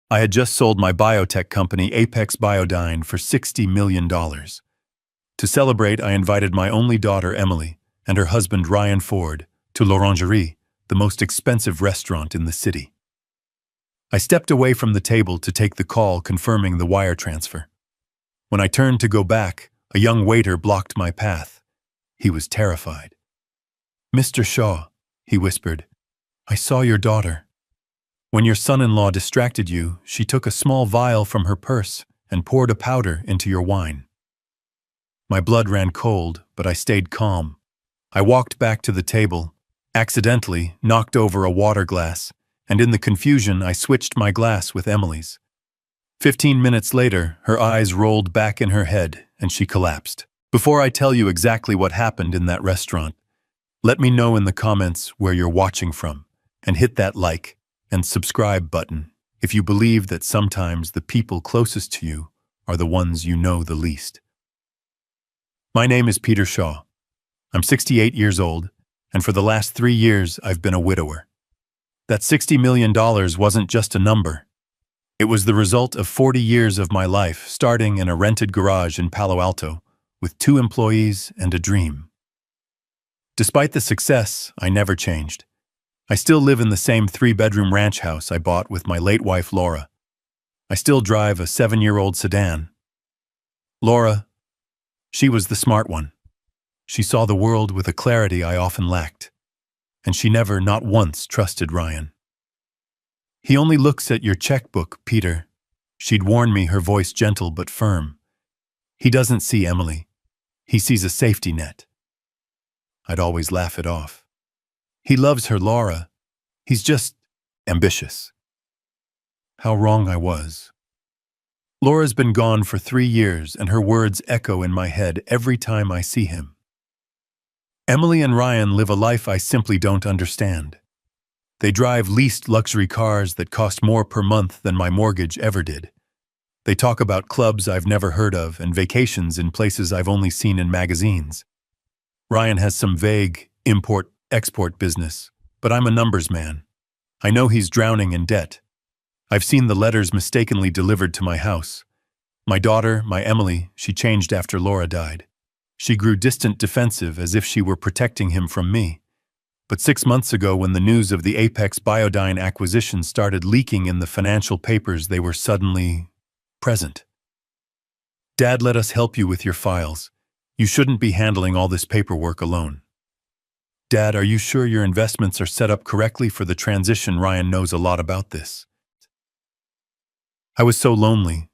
I had just sold my biotech company Apex Biodyne for $60 million. To celebrate, I invited my only daughter, Emily, and her husband, Ryan Ford, to l'Orangerie, the most expensive restaurant in the city. I stepped away from the table to take the call confirming the wire transfer. When I turned to go back, a young waiter blocked my path. He was terrified. "Mr. Shaw," he whispered, "I saw your daughter. When your son-in-law distracted you, she took a small vial from her purse and poured a powder into your wine." My blood ran cold, but I stayed calm. I walked back to the table, accidentally knocked over a water glass, and in the confusion I switched my glass with Emily's. 15 minutes later, her eyes rolled back in her head and she collapsed. Before I tell you exactly what happened in that restaurant, let me know in the comments where you're watching from, and hit that like and subscribe button if you believe that sometimes the people closest to you are the ones you know the least. My name is Peter Shaw. I'm 68 years old, and for the last 3 years I've been a widower. That $60 million wasn't just a number. It was the result of 40 years of my life, starting in a rented garage in Palo Alto, with 2 employees and a dream. Despite the success, I never changed. I still live in the same 3-bedroom ranch house I bought with my late wife, Laura. I still drive a 7-year-old sedan. Laura, she was the smart one. She saw the world with a clarity I often lacked. And she never, not once, trusted Ryan. "He only looks at your checkbook, Peter," she'd warn me, her voice gentle but firm. "He doesn't see Emily. He sees a safety net." I'd always laugh it off. "He loves her, Laura. He's just ambitious." How wrong I was. Laura's been gone for 3 years, and her words echo in my head every time I see him. Emily and Ryan live a life I simply don't understand. They drive leased luxury cars that cost more per month than my mortgage ever did. They talk about clubs I've never heard of and vacations in places I've only seen in magazines. Ryan has some vague import-export business, but I'm a numbers man. I know he's drowning in debt. I've seen the letters mistakenly delivered to my house. My daughter, my Emily, she changed after Laura died. She grew distant, defensive, as if she were protecting him from me. But 6 months ago, when the news of the Apex Biodyne acquisition started leaking in the financial papers, they were suddenly present. "Dad, let us help you with your files. You shouldn't be handling all this paperwork alone." "Dad, are you sure your investments are set up correctly for the transition? Ryan knows a lot about this." I was so lonely,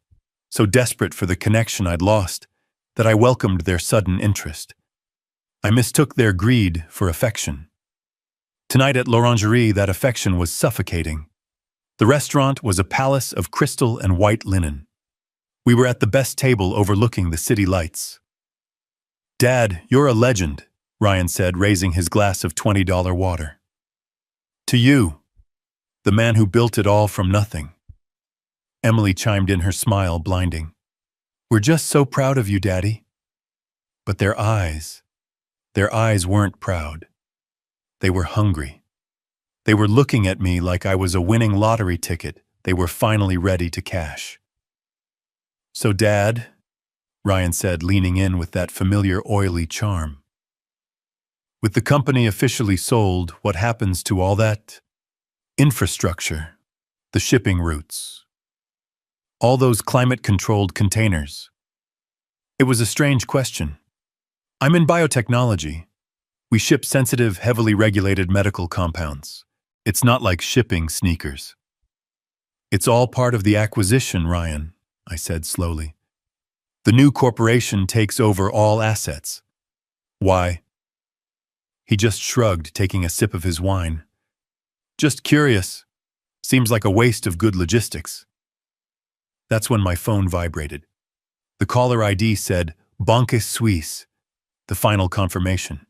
so desperate for the connection I'd lost, that I welcomed their sudden interest. I mistook their greed for affection. Tonight at l'Orangerie, that affection was suffocating. The restaurant was a palace of crystal and white linen. We were at the best table overlooking the city lights. "Dad, you're a legend," Ryan said, raising his glass of $20 water. "To you, the man who built it all from nothing." Emily chimed in, her smile blinding. "We're just so proud of you, Daddy." But their eyes weren't proud. They were hungry. They were looking at me like I was a winning lottery ticket they were finally ready to cash. "So, Dad," Ryan said, leaning in with that familiar oily charm, "with the company officially sold, what happens to all that infrastructure, the shipping routes, all those climate-controlled containers?" It was a strange question. I'm in biotechnology. We ship sensitive, heavily regulated medical compounds. It's not like shipping sneakers. "It's all part of the acquisition, Ryan," I said slowly. "The new corporation takes over all assets." "Why?" He just shrugged, taking a sip of his wine. "Just curious. Seems like a waste of good logistics." That's when my phone vibrated. The caller ID said, "Banque Suisse," the final confirmation.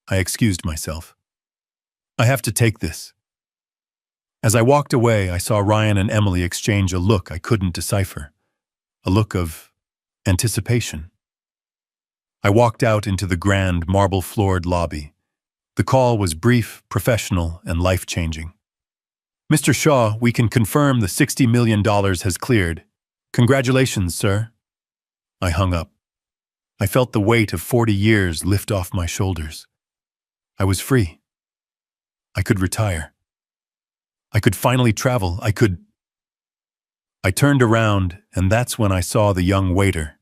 I excused myself. "I have to take this." As I walked away, I saw Ryan and Emily exchange a look I couldn't decipher. A look of anticipation. I walked out into the grand, marble-floored lobby. The call was brief, professional, and life-changing. Mr. Shaw, we can confirm the $60 million has cleared. Congratulations, sir. I hung up. I felt the weight of 40 years lift off my shoulders. I was free. I could retire. I could finally travel. I turned around, and that's when I saw the young waiter.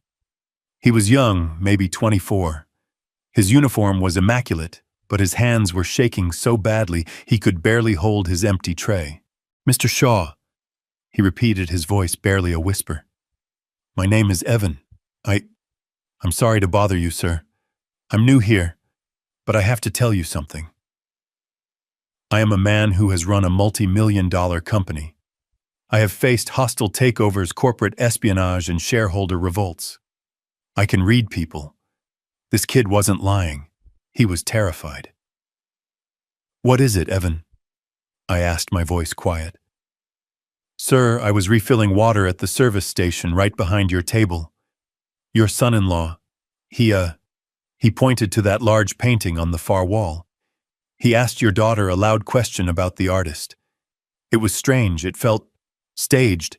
He was young, maybe 24. His uniform was immaculate, but his hands were shaking so badly he could barely hold his empty tray. Mr. Shaw, he repeated, his voice barely a whisper. My name is Evan. I'm sorry to bother you, sir. I'm new here, but I have to tell you something. I am a man who has run a multi-million-dollar company. I have faced hostile takeovers, corporate espionage, and shareholder revolts. I can read people. This kid wasn't lying. He was terrified. What is it, Evan? I asked, my voice quiet. Sir, I was refilling water at the service station right behind your table. Your son-in-law, he pointed to that large painting on the far wall. He asked your daughter a loud question about the artist. It was strange. It felt staged,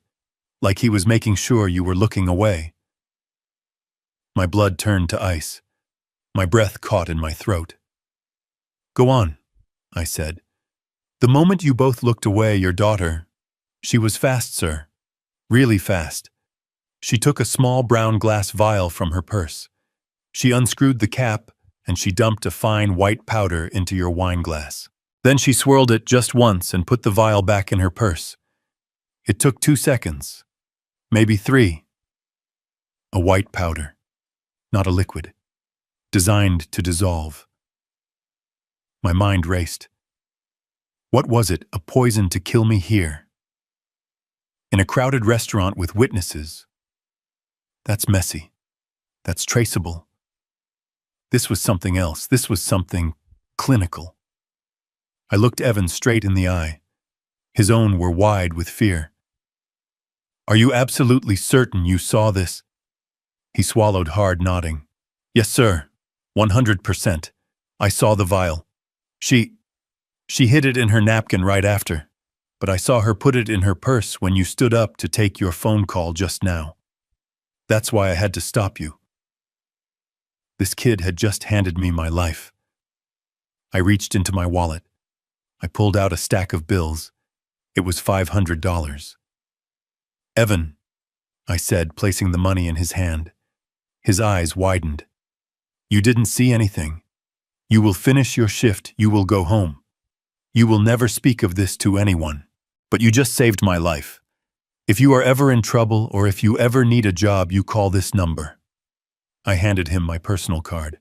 like he was making sure you were looking away. My blood turned to ice. My breath caught in my throat. Go on, I said. The moment you both looked away, your daughter, she was fast, sir. Really fast. She took a small brown glass vial from her purse. She unscrewed the cap, and she dumped a fine white powder into your wine glass. Then she swirled it just once and put the vial back in her purse. It took 2 seconds, maybe 3. A white powder, not a liquid, designed to dissolve. My mind raced. What was it, a poison to kill me here? In a crowded restaurant with witnesses. That's messy. That's traceable. This was something else. This was something clinical. I looked Evan straight in the eye. His own were wide with fear. Are you absolutely certain you saw this? He swallowed hard, nodding. Yes, sir. 100%. I saw the vial. She hid it in her napkin right after, but I saw her put it in her purse when you stood up to take your phone call just now. That's why I had to stop you. This kid had just handed me my life. I reached into my wallet. I pulled out a stack of bills. It was $500. Evan, I said, placing the money in his hand. His eyes widened. You didn't see anything. You will finish your shift. You will go home. You will never speak of this to anyone. But you just saved my life. If you are ever in trouble or if you ever need a job, you call this number. I handed him my personal card,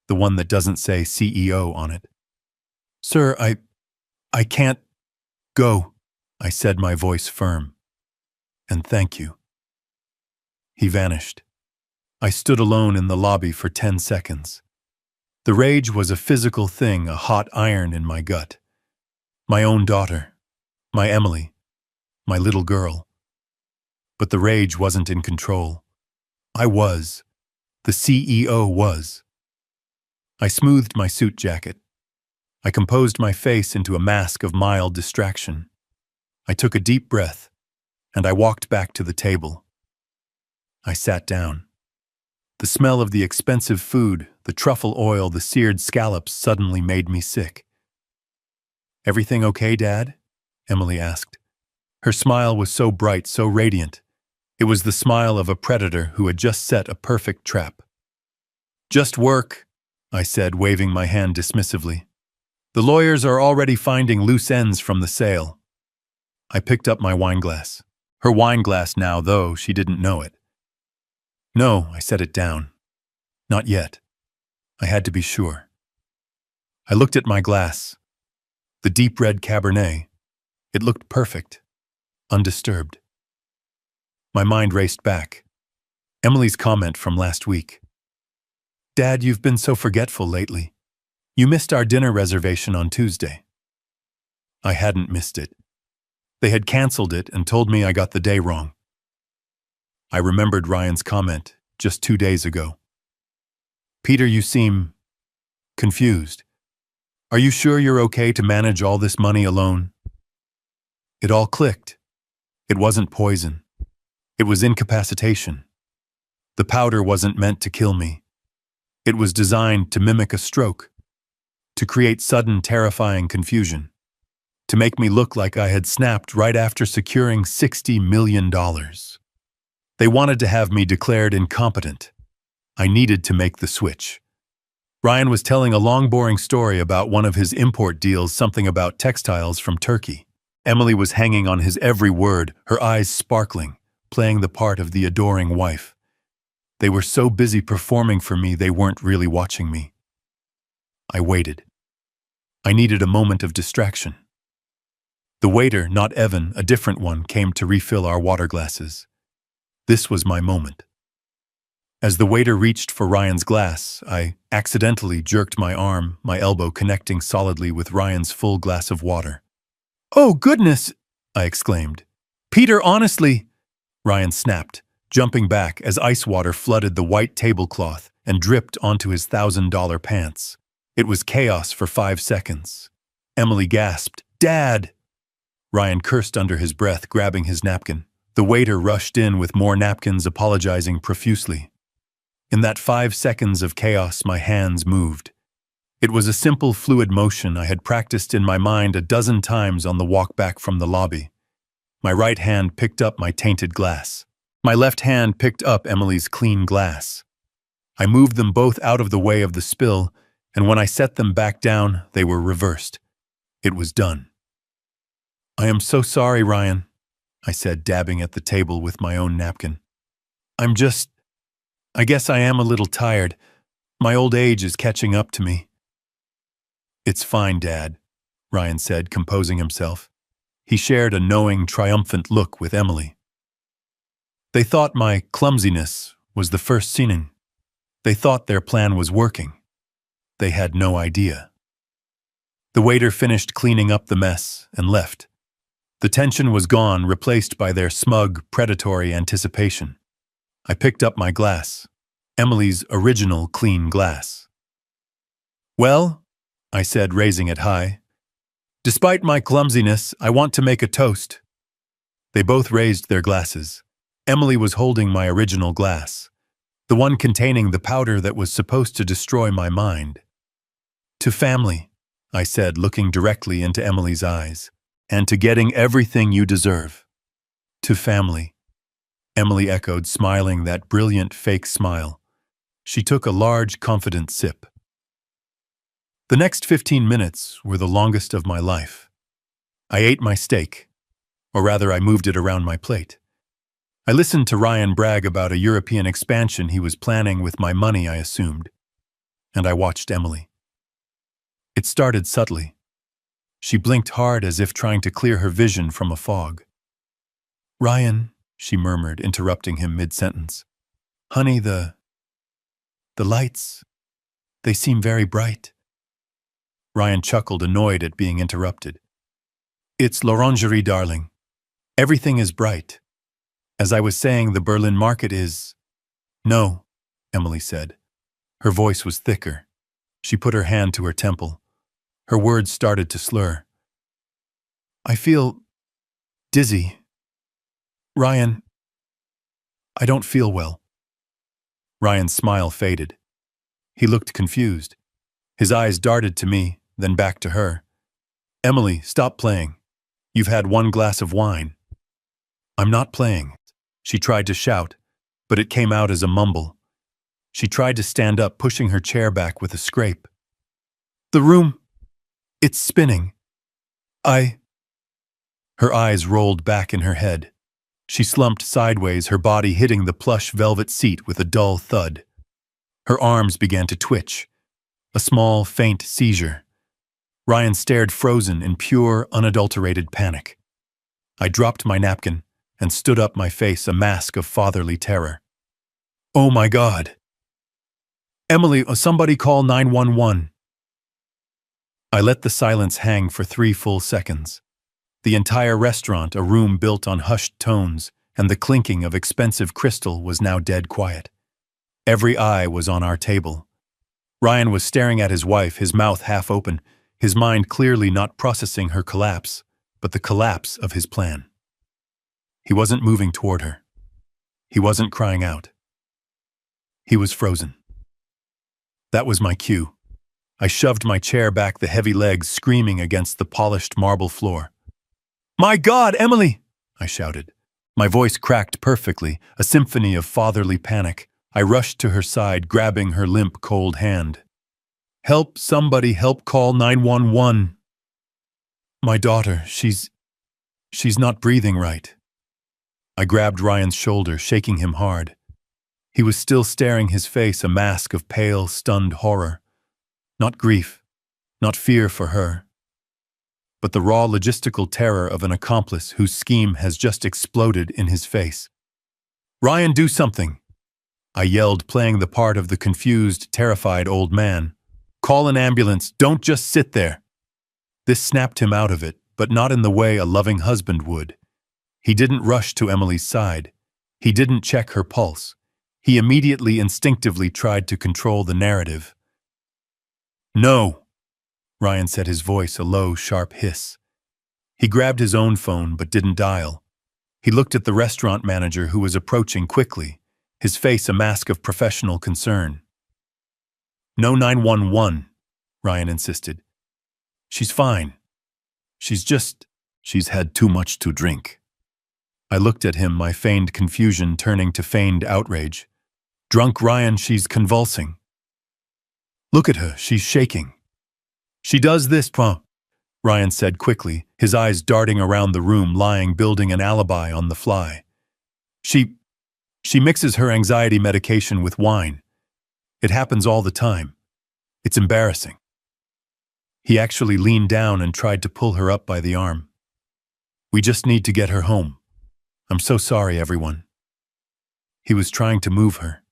the one that doesn't say CEO on it. Sir, I can't go, I said, my voice firm. And thank you. He vanished. I stood alone in the lobby for 10 seconds. The rage was a physical thing, a hot iron in my gut. My own daughter, my Emily, my little girl. But the rage wasn't in control. I was. The CEO was. I smoothed my suit jacket. I composed my face into a mask of mild distraction. I took a deep breath, and I walked back to the table. I sat down. The smell of the expensive food, the truffle oil, the seared scallops suddenly made me sick. Everything okay, Dad? Emily asked. Her smile was so bright, so radiant. It was the smile of a predator who had just set a perfect trap. Just work, I said, waving my hand dismissively. The lawyers are already finding loose ends from the sale. I picked up my wineglass. Her wineglass now, though she didn't know it. No, I set it down. Not yet. I had to be sure. I looked at my glass. The deep red Cabernet. It looked perfect, undisturbed. My mind raced back. Emily's comment from last week. Dad, you've been so forgetful lately. You missed our dinner reservation on Tuesday. I hadn't missed it. They had canceled it and told me I got the day wrong. I remembered Ryan's comment just 2 days ago. Peter, you seem confused. Are you sure you're okay to manage all this money alone? It all clicked. It wasn't poison. It was incapacitation. The powder wasn't meant to kill me. It was designed to mimic a stroke, to create sudden, terrifying confusion, to make me look like I had snapped right after securing $60 million. They wanted to have me declared incompetent. I needed to make the switch. Ryan was telling a long, boring story about one of his import deals, something about textiles from Turkey. Emily was hanging on his every word, her eyes sparkling, playing the part of the adoring wife. They were so busy performing for me, they weren't really watching me. I waited. I needed a moment of distraction. The waiter, not Evan, a different one, came to refill our water glasses. This was my moment. As the waiter reached for Ryan's glass, I accidentally jerked my arm, my elbow connecting solidly with Ryan's full glass of water. "Oh, goodness!" I exclaimed. "Peter, honestly!" Ryan snapped, jumping back as ice water flooded the white tablecloth and dripped onto his $1,000 pants. It was chaos for 5 seconds. Emily gasped, "Dad!" Ryan cursed under his breath, grabbing his napkin. The waiter rushed in with more napkins, apologizing profusely. In that 5 seconds of chaos, my hands moved. It was a simple, fluid motion I had practiced in my mind a dozen times on the walk back from the lobby. My right hand picked up my tainted glass. My left hand picked up Emily's clean glass. I moved them both out of the way of the spill, and when I set them back down, they were reversed. It was done. "I am so sorry, Ryan," I said, dabbing at the table with my own napkin. I guess I am a little tired. My old age is catching up to me." "It's fine, Dad," Ryan said, composing himself. He shared a knowing, triumphant look with Emily. They thought my clumsiness was the first sinning. They thought their plan was working. They had no idea. The waiter finished cleaning up the mess and left. The tension was gone, replaced by their smug, predatory anticipation. I picked up my glass, Emily's original clean glass. "Well," I said, raising it high, "despite my clumsiness, I want to make a toast." They both raised their glasses. Emily was holding my original glass, the one containing the powder that was supposed to destroy my mind. "To family," I said, looking directly into Emily's eyes, "and to getting everything you deserve." "To family," Emily echoed, smiling that brilliant fake smile. She took a large, confident sip. The next 15 minutes were the longest of my life. I ate my steak, or rather I moved it around my plate. I listened to Ryan brag about a European expansion he was planning with my money, I assumed. And I watched Emily. It started subtly. She blinked hard as if trying to clear her vision from a fog. "Ryan," she murmured, interrupting him mid-sentence. "Honey, the lights, they seem very bright." Ryan chuckled, annoyed at being interrupted. "It's l'orangerie, darling. Everything is bright. As I was saying, the Berlin market is—" "No," Emily said. Her voice was thicker. She put her hand to her temple. Her words started to slur. "I feel dizzy. Ryan, I don't feel well." Ryan's smile faded. He looked confused. His eyes darted to me, then back to her. "Emily, stop playing. You've had one glass of wine." "I'm not playing." She tried to shout, but it came out as a mumble. She tried to stand up, pushing her chair back with a scrape. "The room, it's spinning. Her eyes rolled back in her head. She slumped sideways, her body hitting the plush velvet seat with a dull thud. Her arms began to twitch. A small, faint seizure. Ryan stared, frozen in pure, unadulterated panic. I dropped my napkin and stood up, my face a mask of fatherly terror. "Oh my God! Emily, somebody call 911. I let the silence hang for 3 full seconds. The entire restaurant, a room built on hushed tones, and the clinking of expensive crystal was now dead quiet. Every eye was on our table. Ryan was staring at his wife, his mouth half open, his mind clearly not processing her collapse. but the collapse of his plan. He wasn't moving toward her. He wasn't crying out. He was frozen. That was my cue. I shoved my chair back, the heavy legs screaming against the polished marble floor. "My God, Emily!" I shouted. My voice cracked perfectly, a symphony of fatherly panic. I rushed to her side, grabbing her limp, cold hand. "Help, somebody, help, call 911. My daughter, she's not breathing right." I grabbed Ryan's shoulder, shaking him hard. He was still staring, his face a mask of pale, stunned horror. Not grief, not fear for her, but the raw logistical terror of an accomplice whose scheme has just exploded in his face. "Ryan, do something!" I yelled, playing the part of the confused, terrified old man. "Call an ambulance, don't just sit there." This snapped him out of it, but not in the way a loving husband would. He didn't rush to Emily's side. He didn't check her pulse. He immediately, instinctively tried to control the narrative. "No," Ryan said, his voice a low, sharp hiss. He grabbed his own phone but didn't dial. He looked at the restaurant manager who was approaching quickly, his face a mask of professional concern. "No 911, Ryan insisted. "She's fine. She's had too much to drink." I looked at him, my feigned confusion turning to feigned outrage. "Drunk, Ryan, she's convulsing. Look at her, she's shaking. She does this, Ryan said quickly, his eyes darting around the room, lying, building an alibi on the fly. She mixes her anxiety medication with wine. It happens all the time. It's embarrassing." He actually leaned down and tried to pull her up by the arm. "We just need to get her home. I'm so sorry, everyone." He was trying to move her.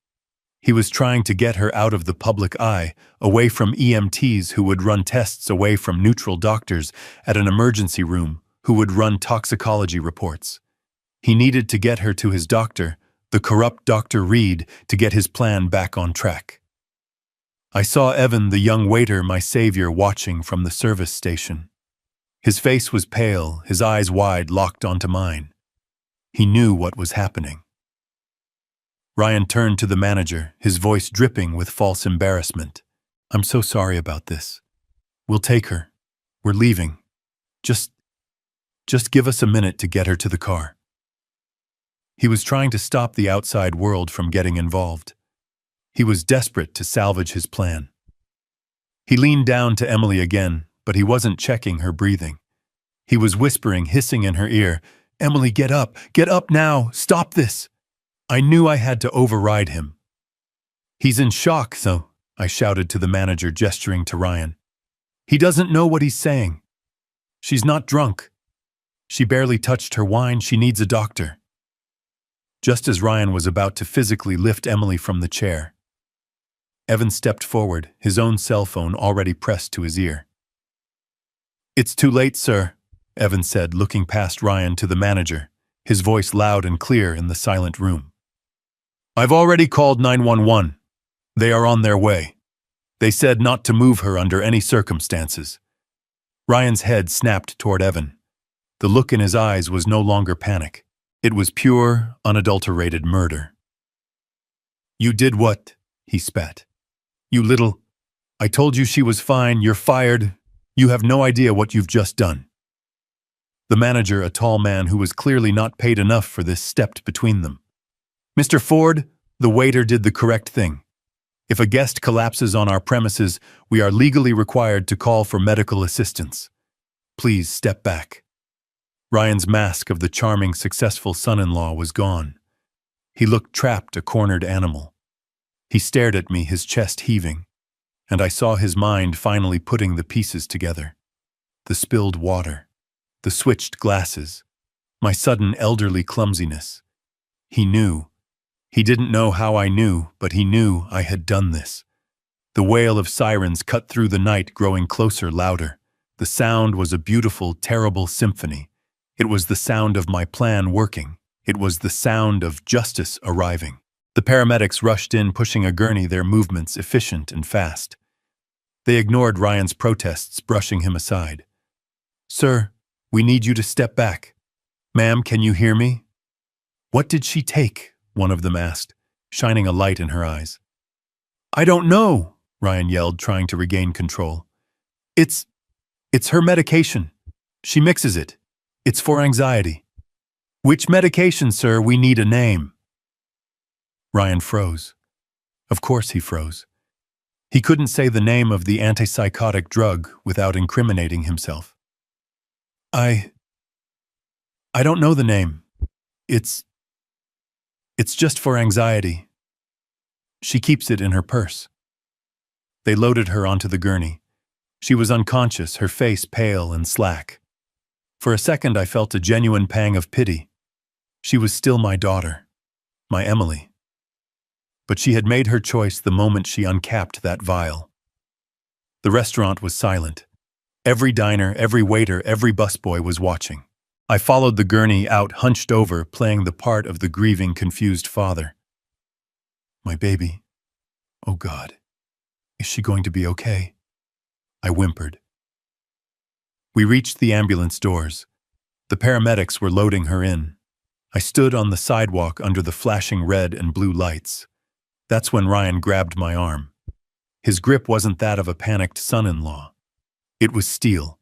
He was trying to get her out of the public eye, away from EMTs who would run tests, away from neutral doctors at an emergency room who would run toxicology reports. He needed to get her to his doctor, the corrupt Dr. Reed, to get his plan back on track. I saw Evan, the young waiter, my savior, watching from the service station. His face was pale, his eyes wide, locked onto mine. He knew what was happening. Ryan turned to the manager, his voice dripping with false embarrassment. "I'm so sorry about this. We'll take her. We're leaving. Just give us a minute to get her to the car." He was trying to stop the outside world from getting involved. He was desperate to salvage his plan. He leaned down to Emily again, but he wasn't checking her breathing. He was whispering, hissing in her ear, "Emily, get up now, stop this." I knew I had to override him. "He's in shock, though," I shouted to the manager, gesturing to Ryan. "He doesn't know what he's saying. She's not drunk. She barely touched her wine, she needs a doctor." Just as Ryan was about to physically lift Emily from the chair, Evan stepped forward, his own cell phone already pressed to his ear. "It's too late, sir," Evan said, looking past Ryan to the manager, his voice loud and clear in the silent room. "I've already called 911. They are on their way. They said not to move her under any circumstances." Ryan's head snapped toward Evan. The look in his eyes was no longer panic. It was pure, unadulterated murder. "You did what?" he spat. "You little... I told you she was fine, you're fired. You have no idea what you've just done." The manager, a tall man who was clearly not paid enough for this, stepped between them. "Mr. Ford, the waiter did the correct thing. If a guest collapses on our premises, we are legally required to call for medical assistance. Please step back." Ryan's mask of the charming, successful son-in-law was gone. He looked trapped, a cornered animal. He stared at me, his chest heaving, and I saw his mind finally putting the pieces together. The spilled water, the switched glasses, my sudden elderly clumsiness. He knew. He didn't know how I knew, but he knew I had done this. The wail of sirens cut through the night, growing closer, louder. The sound was a beautiful, terrible symphony. It was the sound of my plan working. It was the sound of justice arriving. The paramedics rushed in, pushing a gurney, their movements efficient and fast. They ignored Ryan's protests, brushing him aside. "Sir, We need you to step back. Ma'am, can you hear me? What did she take? One of them asked, shining a light in her eyes. I don't know, Ryan yelled, trying to regain control. It's her medication. She mixes it. It's for anxiety. Which medication, sir? We need a name. Ryan froze. Of course he froze. He couldn't say the name of the antipsychotic drug without incriminating himself. I don't know the name. It's just for anxiety. She keeps it in her purse. They loaded her onto the gurney. She was unconscious, her face pale and slack. For a second I felt a genuine pang of pity. She was still my daughter, my Emily. But she had made her choice the moment she uncapped that vial. The restaurant was silent. Every diner, every waiter, every busboy was watching. I followed the gurney out, hunched over, playing the part of the grieving, confused father. My baby. Oh God. Is she going to be okay? I whimpered. We reached the ambulance doors. The paramedics were loading her in. I stood on the sidewalk under the flashing red and blue lights. That's when Ryan grabbed my arm. His grip wasn't that of a panicked son-in-law. It was steel.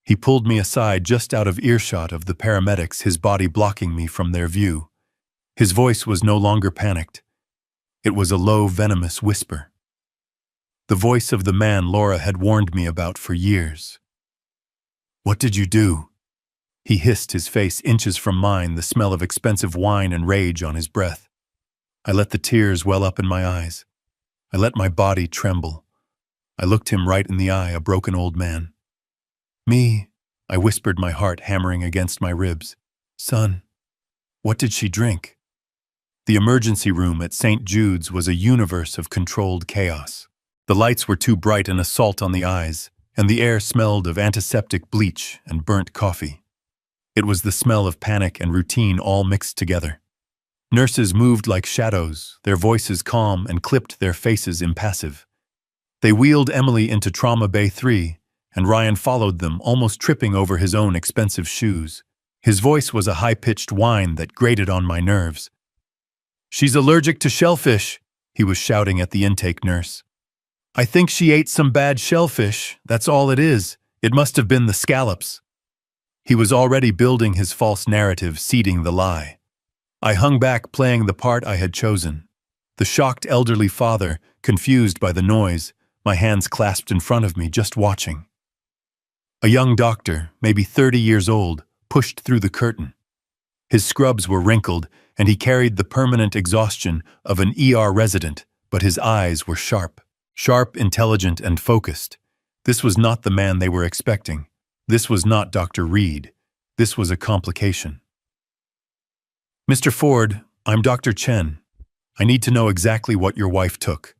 He pulled me aside just out of earshot of the paramedics, his body blocking me from their view. His voice was no longer panicked. It was a low, venomous whisper. The voice of the man Laura had warned me about for years. What did you do? He hissed, his face inches from mine, the smell of expensive wine and rage on his breath. I let the tears well up in my eyes. I let my body tremble. I looked him right in the eye, a broken old man. Me, I whispered, my heart hammering against my ribs. Son, what did she drink? The emergency room at St. Jude's was a universe of controlled chaos. The lights were too bright, an assault on the eyes, and the air smelled of antiseptic bleach and burnt coffee. It was the smell of panic and routine all mixed together. Nurses moved like shadows, their voices calm and clipped, their faces impassive. They wheeled Emily into Trauma Bay 3, and Ryan followed them, almost tripping over his own expensive shoes. His voice was a high-pitched whine that grated on my nerves. She's allergic to shellfish, he was shouting at the intake nurse. I think she ate some bad shellfish, that's all it is. It must have been the scallops. He was already building his false narrative, seeding the lie. I hung back, playing the part I had chosen. The shocked elderly father, confused by the noise, my hands clasped in front of me, just watching. A young doctor, maybe 30 years old, pushed through the curtain. His scrubs were wrinkled, and he carried the permanent exhaustion of an ER resident, but his eyes were sharp. Sharp, intelligent, and focused. This was not the man they were expecting. This was not Dr. Reed. This was a complication. Mr. Ford, I'm Dr. Chen. I need to know exactly what your wife took.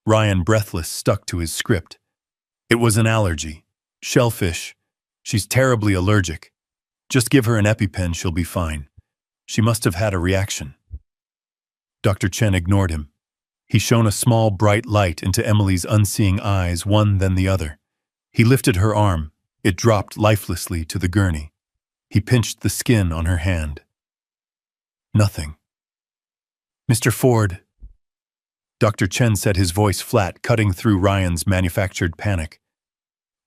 Ryan, breathless, stuck to his script. It was an allergy. Shellfish. She's terribly allergic. Just give her an EpiPen, she'll be fine. She must have had a reaction. Dr. Chen ignored him. He shone a small, bright light into Emily's unseeing eyes, one then the other. He lifted her arm. It dropped lifelessly to the gurney. He pinched the skin on her hand. Nothing. Mr. Ford. Dr. Chen said, his voice flat, cutting through Ryan's manufactured panic.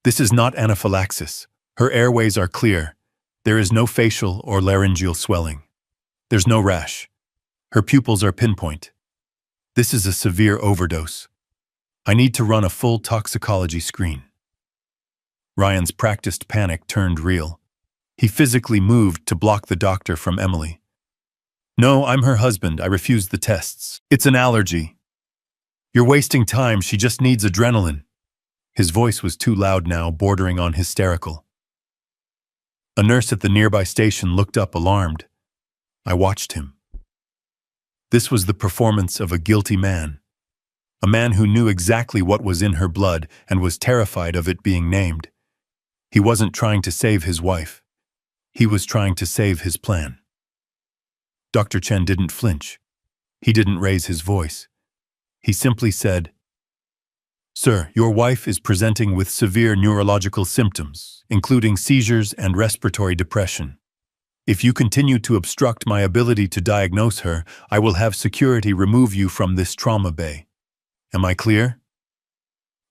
This is not anaphylaxis. Her airways are clear. There is no facial or laryngeal swelling. There's no rash. Her pupils are pinpoint. This is a severe overdose. I need to run a full toxicology screen. Ryan's practiced panic turned real. He physically moved to block the doctor from Emily. No, I'm her husband. I refuse the tests. It's an allergy. You're wasting time. She just needs adrenaline. His voice was too loud now, bordering on hysterical. A nurse at the nearby station looked up, alarmed. I watched him. This was the performance of a guilty man. A man who knew exactly what was in her blood and was terrified of it being named. He wasn't trying to save his wife. He was trying to save his plan. Dr. Chen didn't flinch. He didn't raise his voice. He simply said, Sir, your wife is presenting with severe neurological symptoms, including seizures and respiratory depression. If you continue to obstruct my ability to diagnose her, I will have security remove you from this trauma bay. Am I clear?"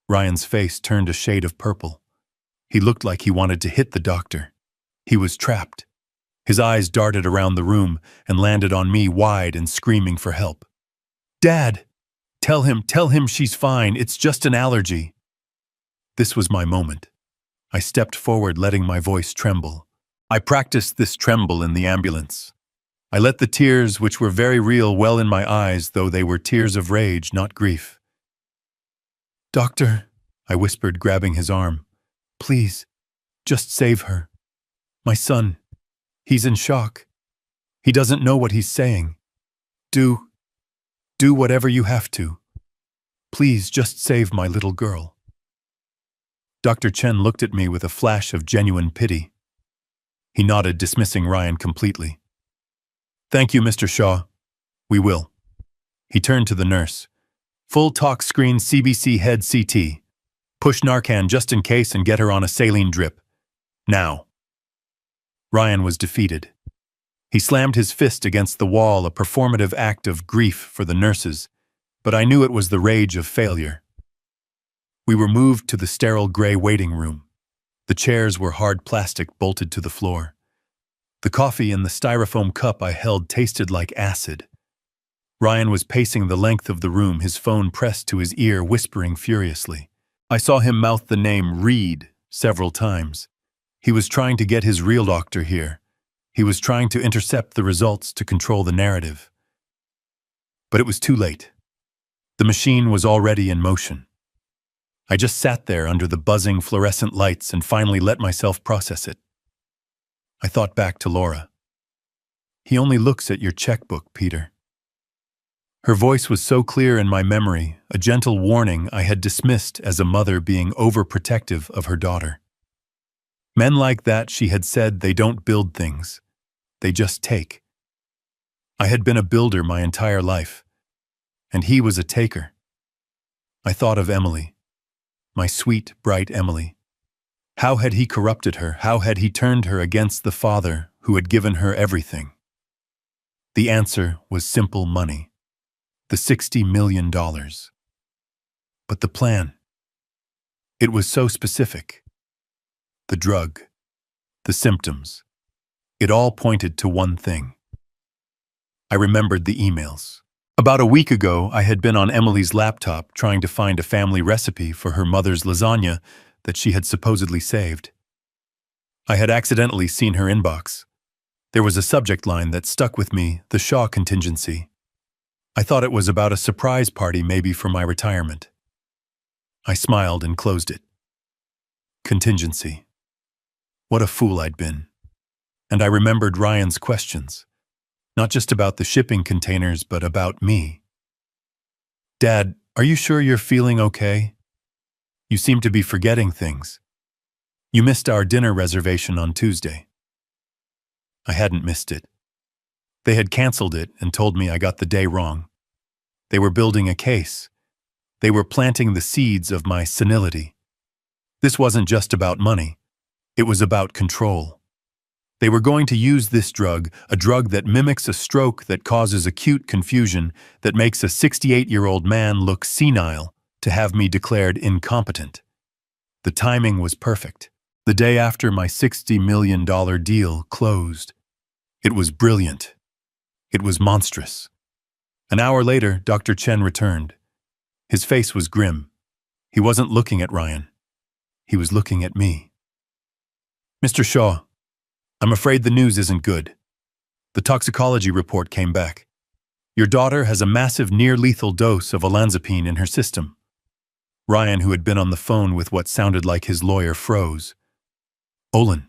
Ryan's face turned a shade of purple. He looked like he wanted to hit the doctor. He was trapped. His eyes darted around the room and landed on me wide and screaming for help. "Dad! Tell him she's fine, it's just an allergy." This was my moment. I stepped forward, letting my voice tremble. I practiced this tremble in the ambulance. I let the tears, which were very real, well in my eyes, though they were tears of rage, not grief. "Doctor," I whispered, grabbing his arm, "please, just save her. My son, he's in shock. He doesn't know what he's saying. Do whatever you have to. Please, just save my little girl." Dr. Chen looked at me with a flash of genuine pity. He nodded, dismissing Ryan completely. "Thank you, Mr. Shaw. We will." He turned to the nurse. "Full talk screen CBC head CT. Push Narcan just in case and get her on a saline drip. Now." Ryan was defeated. He slammed his fist against the wall, a performative act of grief for the nurses, but I knew it was the rage of failure. We were moved to the sterile gray waiting room. The chairs were hard plastic bolted to the floor. The coffee in the styrofoam cup I held tasted like acid. Ryan was pacing the length of the room, his phone pressed to his ear, whispering furiously. I saw him mouth the name Reed several times. He was trying to get his real doctor here. He was trying to intercept the results to control the narrative. But it was too late. The machine was already in motion. I just sat there under the buzzing fluorescent lights and finally let myself process it. I thought back to Laura. "He only looks at your checkbook, Peter." Her voice was so clear in my memory, a gentle warning I had dismissed as a mother being overprotective of her daughter. Men like that, she had said, they don't build things. They just take. I had been a builder my entire life, and he was a taker. I thought of Emily, my sweet, bright Emily. How had he corrupted her? How had he turned her against the father who had given her everything? The answer was simple: money. The $60 million. But the plan, it was so specific. The drug, the symptoms, it all pointed to one thing. I remembered the emails. About a week ago, I had been on Emily's laptop trying to find a family recipe for her mother's lasagna that she had supposedly saved. I had accidentally seen her inbox. There was a subject line that stuck with me: the Shaw contingency. I thought it was about a surprise party, maybe for my retirement. I smiled and closed it. Contingency. What a fool I'd been. And I remembered Ryan's questions. Not just about the shipping containers, but about me. "Dad, are you sure you're feeling okay? You seem to be forgetting things. You missed our dinner reservation on Tuesday." I hadn't missed it. They had canceled it and told me I got the day wrong. They were building a case. They were planting the seeds of my senility. This wasn't just about money. It was about control. They were going to use this drug, a drug that mimics a stroke, that causes acute confusion, that makes a 68-year-old man look senile, to have me declared incompetent. The timing was perfect. The day after my $60 million deal closed. It was brilliant. It was monstrous. An hour later, Dr. Chen returned. His face was grim. He wasn't looking at Ryan. He was looking at me. "Mr. Shaw, I'm afraid the news isn't good. The toxicology report came back. Your daughter has a massive near-lethal dose of olanzapine in her system." Ryan, who had been on the phone with what sounded like his lawyer, froze. "Olan?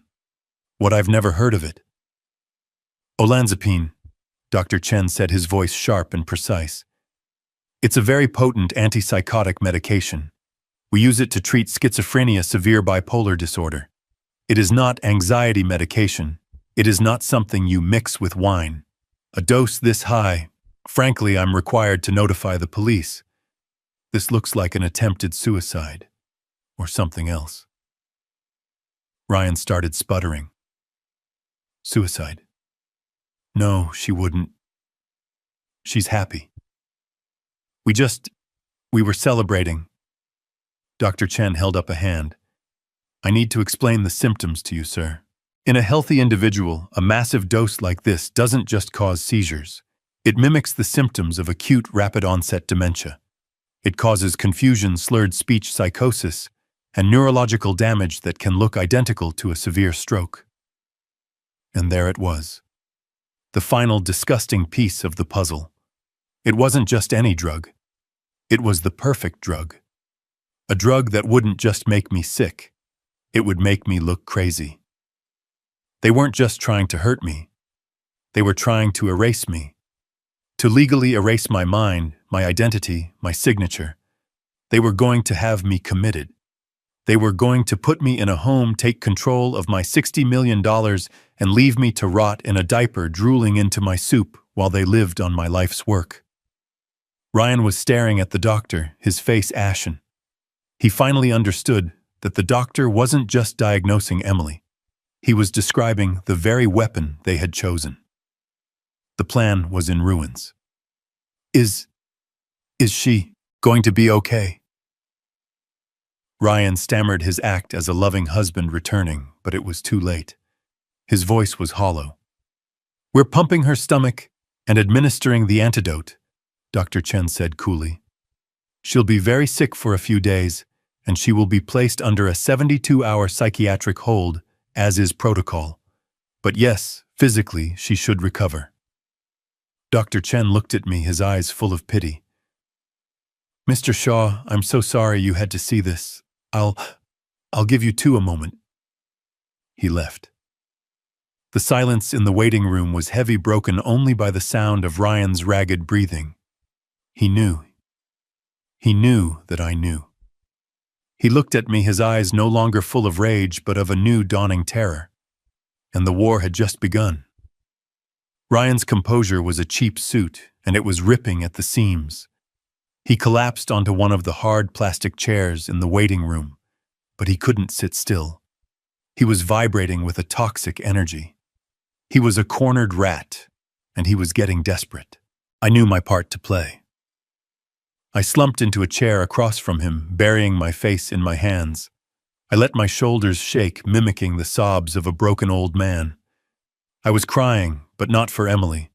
What? I've never heard of it." "Olanzapine," Dr. Chen said, his voice sharp and precise. "It's a very potent antipsychotic medication. We use it to treat schizophrenia, severe bipolar disorder. It is not anxiety medication. It is not something you mix with wine. A dose this high, frankly, I'm required to notify the police. This looks like an attempted suicide, or something else. Ryan started sputtering. Suicide? No, she wouldn't. She's happy. We were celebrating. Dr. Chen held up a hand. I need to explain the symptoms to you, sir. In a healthy individual, a massive dose like this doesn't just cause seizures. It mimics the symptoms of acute rapid-onset dementia. It causes confusion, slurred speech, psychosis, and neurological damage that can look identical to a severe stroke. And there it was. The final disgusting piece of the puzzle. It wasn't just any drug. It was the perfect drug. A drug that wouldn't just make me sick. It would make me look crazy. They weren't just trying to hurt me. They were trying to erase me. To legally erase my mind, my identity, my signature. They were going to have me committed. They were going to put me in a home, take control of my $60 million, and leave me to rot in a diaper drooling into my soup while they lived on my life's work. Ryan was staring at the doctor, his face ashen. He finally understood that the doctor wasn't just diagnosing Emily. He was describing the very weapon they had chosen. The plan was in ruins. Is she going to be okay? Ryan stammered his act as a loving husband returning, but it was too late. His voice was hollow. We're pumping her stomach and administering the antidote, Dr. Chen said coolly. She'll be very sick for a few days, and she will be placed under a 72-hour psychiatric hold, as is protocol. But yes, physically, she should recover. Dr. Chen looked at me, his eyes full of pity. Mr. Shaw, I'm so sorry you had to see this. I'll give you two a moment. He left. The silence in the waiting room was heavy, broken only by the sound of Ryan's ragged breathing. He knew. He knew that I knew. He looked at me, his eyes no longer full of rage, but of a new dawning terror. And the war had just begun. Ryan's composure was a cheap suit, and it was ripping at the seams. He collapsed onto one of the hard plastic chairs in the waiting room, but he couldn't sit still. He was vibrating with a toxic energy. He was a cornered rat, and he was getting desperate. I knew my part to play. I slumped into a chair across from him, burying my face in my hands. I let my shoulders shake, mimicking the sobs of a broken old man. I was crying, but not for Emily.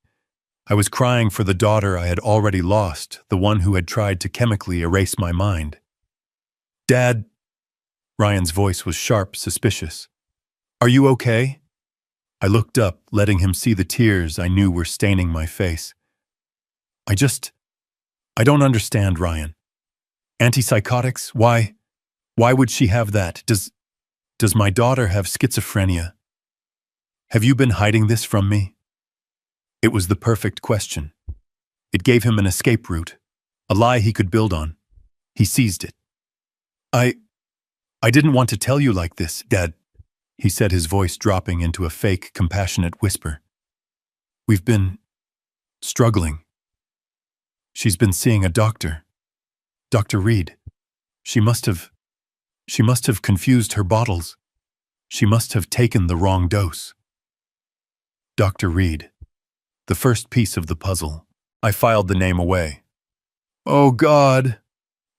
I was crying for the daughter I had already lost, the one who had tried to chemically erase my mind. Dad, Ryan's voice was sharp, suspicious. Are you okay? I looked up, letting him see the tears I knew were staining my face. I don't understand, Ryan. Antipsychotics? Why would she have that? Does my daughter have schizophrenia? Have you been hiding this from me? It was the perfect question. It gave him an escape route, a lie he could build on. He seized it. I didn't want to tell you like this, Dad, he said, his voice dropping into a fake, compassionate whisper. We've been struggling. She's been seeing a doctor. Dr. Reed. She must have confused her bottles. She must have taken the wrong dose. Dr. Reed. The first piece of the puzzle. I filed the name away. Oh, God,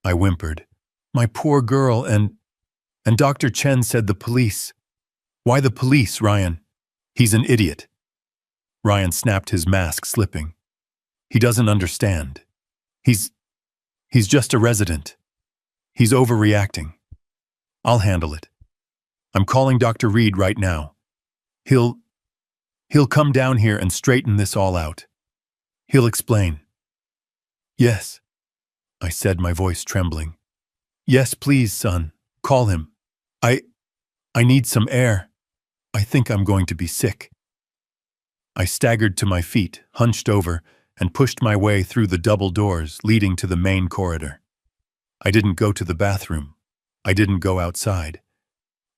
I whimpered. My poor girl, and Dr. Chen said the police. Why the police, Ryan? He's an idiot. Ryan snapped, his mask slipping. He doesn't understand. He's just a resident. He's overreacting. I'll handle it. I'm calling Dr. Reed right now. He'll come down here and straighten this all out. He'll explain. Yes, I said, my voice trembling. Yes, please, son. Call him. I need some air. I think I'm going to be sick. I staggered to my feet, hunched over, and pushed my way through the double doors leading to the main corridor. I didn't go to the bathroom. I didn't go outside.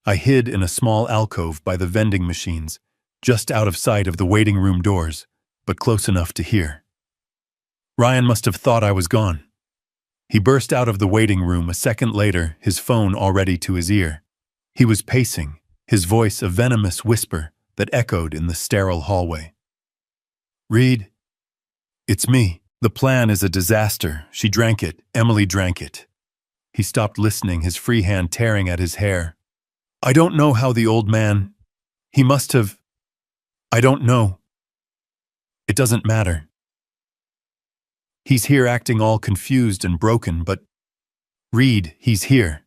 I hid in a small alcove by the vending machines, just out of sight of the waiting room doors, but close enough to hear. Ryan must have thought I was gone. He burst out of the waiting room a second later, his phone already to his ear. He was pacing, his voice a venomous whisper that echoed in the sterile hallway. "Reed, it's me. The plan is a disaster. She drank it. Emily drank it." He stopped listening, his free hand tearing at his hair. "I don't know how the old man... He must have... I don't know. It doesn't matter. He's here acting all confused and broken, but... Reed, he's here.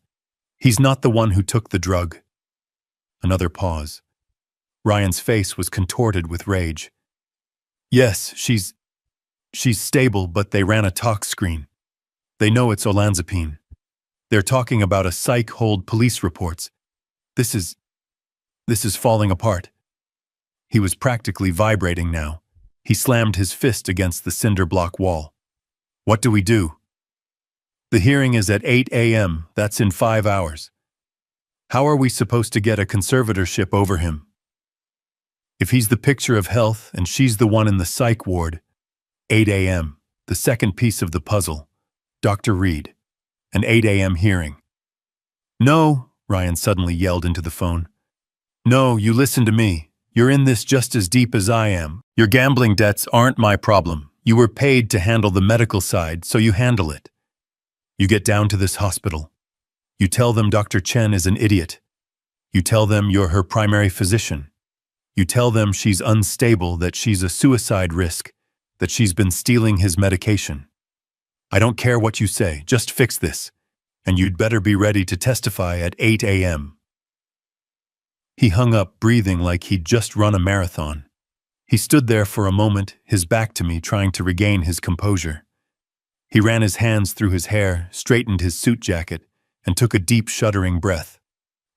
He's not the one who took the drug." Another pause. Ryan's face was contorted with rage. "Yes, she's stable, but they ran a tox screen. They know it's olanzapine. They're talking about a psych hold, police reports. This is falling apart." He was practically vibrating now. He slammed his fist against the cinder block wall. "What do we do?" "The hearing is at 8 a.m. That's in 5 hours. How are we supposed to get a conservatorship over him? If he's the picture of health and she's the one in the psych ward, 8 a.m., the second piece of the puzzle. Dr. Reed, an 8 a.m. hearing." "No," Ryan suddenly yelled into the phone. "No, you listen to me. You're in this just as deep as I am. Your gambling debts aren't my problem. You were paid to handle the medical side, so you handle it. You get down to this hospital. You tell them Dr. Chen is an idiot. You tell them you're her primary physician. You tell them she's unstable, that she's a suicide risk, that she's been stealing his medication. I don't care what you say, just fix this. And you'd better be ready to testify at 8 a.m. He hung up, breathing like he'd just run a marathon. He stood there for a moment, his back to me, trying to regain his composure. He ran his hands through his hair, straightened his suit jacket, and took a deep, shuddering breath.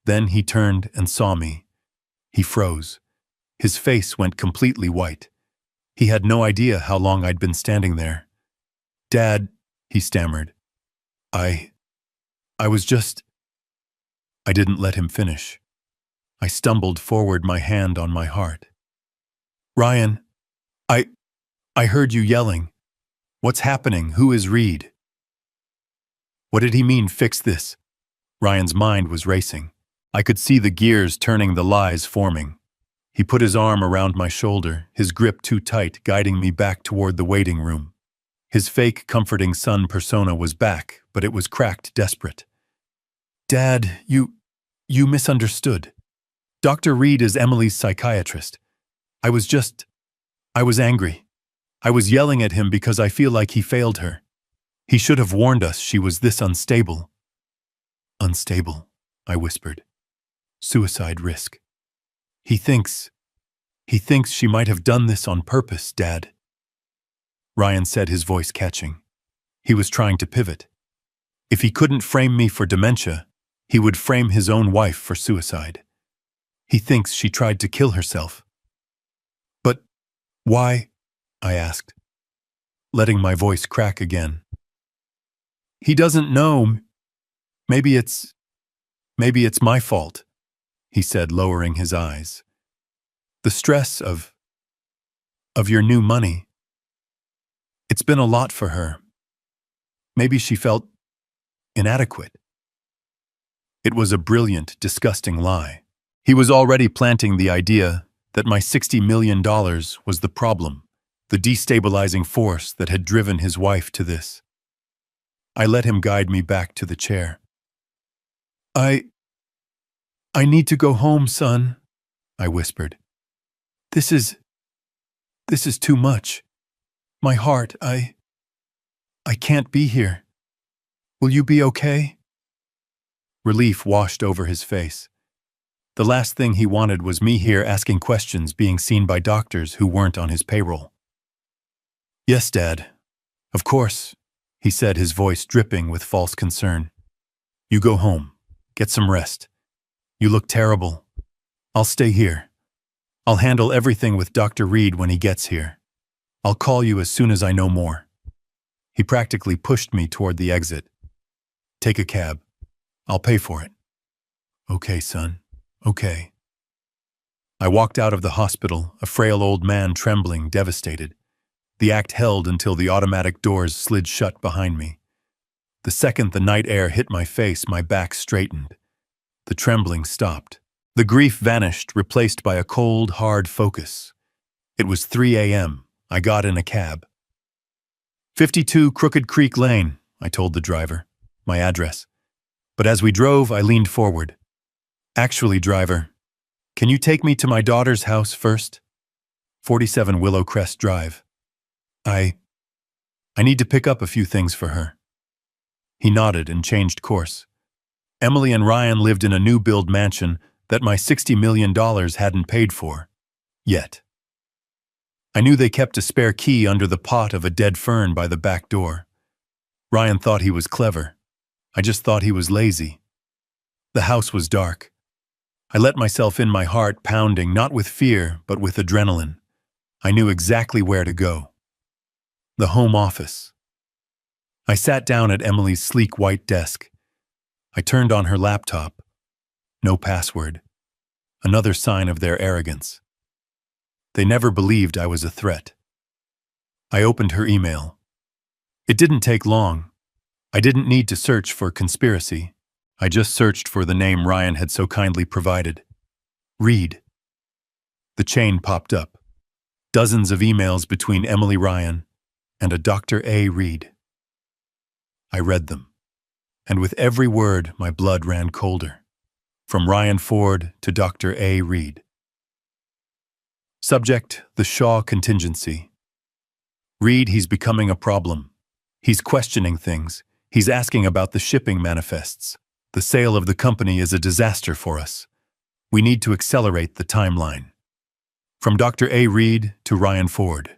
Then he turned and saw me. He froze. His face went completely white. He had no idea how long I'd been standing there. "Dad," he stammered. I was just... I didn't let him finish. I stumbled forward, my hand on my heart. "Ryan, I heard you yelling. What's happening? Who is Reed?" What did he mean, fix this? Ryan's mind was racing. I could see the gears turning, the lies forming. He put his arm around my shoulder, his grip too tight, guiding me back toward the waiting room. His fake, comforting son persona was back, but it was cracked, desperate. "Dad, you misunderstood. Dr. Reed is Emily's psychiatrist. I was angry. I was yelling at him because I feel like he failed her. He should have warned us she was this unstable." "Unstable," I whispered. "Suicide risk. He thinks she might have done this on purpose, Dad." Ryan said, his voice catching. He was trying to pivot. If he couldn't frame me for dementia, he would frame his own wife for suicide. He thinks she tried to kill herself. "But why?" I asked, letting my voice crack again. "He doesn't know. Maybe it's my fault," he said, lowering his eyes. "The stress of your new money. It's been a lot for her. Maybe she felt inadequate." It was a brilliant, disgusting lie. He was already planting the idea that my $60 million was the problem, the destabilizing force that had driven his wife to this. I let him guide me back to the chair. I need to go home, son," I whispered. This is too much. My heart, I can't be here. Will you be okay?" Relief washed over his face. The last thing he wanted was me here asking questions, being seen by doctors who weren't on his payroll. "Yes, Dad. Of course," he said, his voice dripping with false concern. "You go home. Get some rest. You look terrible. I'll stay here. I'll handle everything with Dr. Reed when he gets here. I'll call you as soon as I know more." He practically pushed me toward the exit. "Take a cab. I'll pay for it." "Okay, son. Okay." I walked out of the hospital, a frail old man trembling, devastated. The act held until the automatic doors slid shut behind me. The second the night air hit my face, my back straightened. The trembling stopped. The grief vanished, replaced by a cold, hard focus. It was 3 a.m. I got in a cab. 52 Crooked Creek Lane, I told the driver, my address. But as we drove, I leaned forward. Actually, driver, can you take me to my daughter's house first? 47 Willow Crest Drive. I need to pick up a few things for her. He nodded and changed course. Emily and Ryan lived in a new-build mansion that my $60 million hadn't paid for. Yet. I knew they kept a spare key under the pot of a dead fern by the back door. Ryan thought he was clever. I just thought he was lazy. The house was dark. I let myself in, my heart pounding, not with fear, but with adrenaline. I knew exactly where to go. The home office. I sat down at Emily's sleek white desk. I turned on her laptop. No password. Another sign of their arrogance. They never believed I was a threat. I opened her email. It didn't take long. I didn't need to search for conspiracy. I just searched for the name Ryan had so kindly provided. Reed. The chain popped up. Dozens of emails between Emily Ryan and a Dr. A. Reed. I read them, and with every word my blood ran colder. From Ryan Ford to Dr. A. Reed. Subject: the Shaw contingency. Reed, he's becoming a problem. He's questioning things. He's asking about the shipping manifests. The sale of the company is a disaster for us. We need to accelerate the timeline. From Dr. A. Reed to Ryan Ford.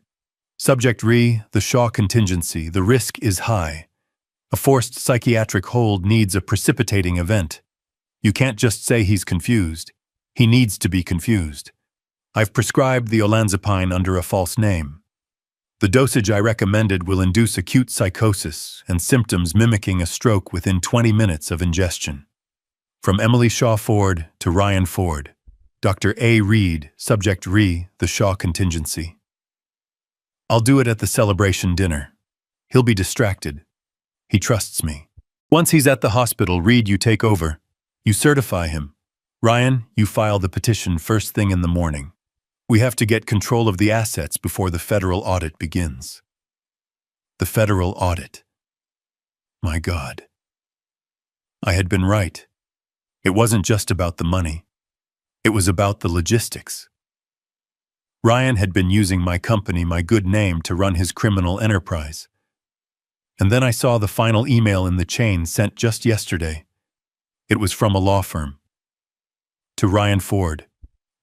Subject: the Shaw contingency. The risk is high. A forced psychiatric hold needs a precipitating event. You can't just say he's confused. He needs to be confused. I've prescribed the olanzapine under a false name. The dosage I recommended will induce acute psychosis and symptoms mimicking a stroke within 20 minutes of ingestion. From Emily Shaw Ford to Ryan Ford. Dr. A. Reed, subject: the Shaw contingency. I'll do it at the celebration dinner. He'll be distracted. He trusts me. Once he's at the hospital, Reed, you take over. You certify him. Ryan, you file the petition first thing in the morning. We have to get control of the assets before the federal audit begins. The federal audit. My God. I had been right. It wasn't just about the money. It was about the logistics. Ryan had been using my company, my good name, to run his criminal enterprise. And then I saw the final email in the chain sent just yesterday. It was from a law firm. To Ryan Ford,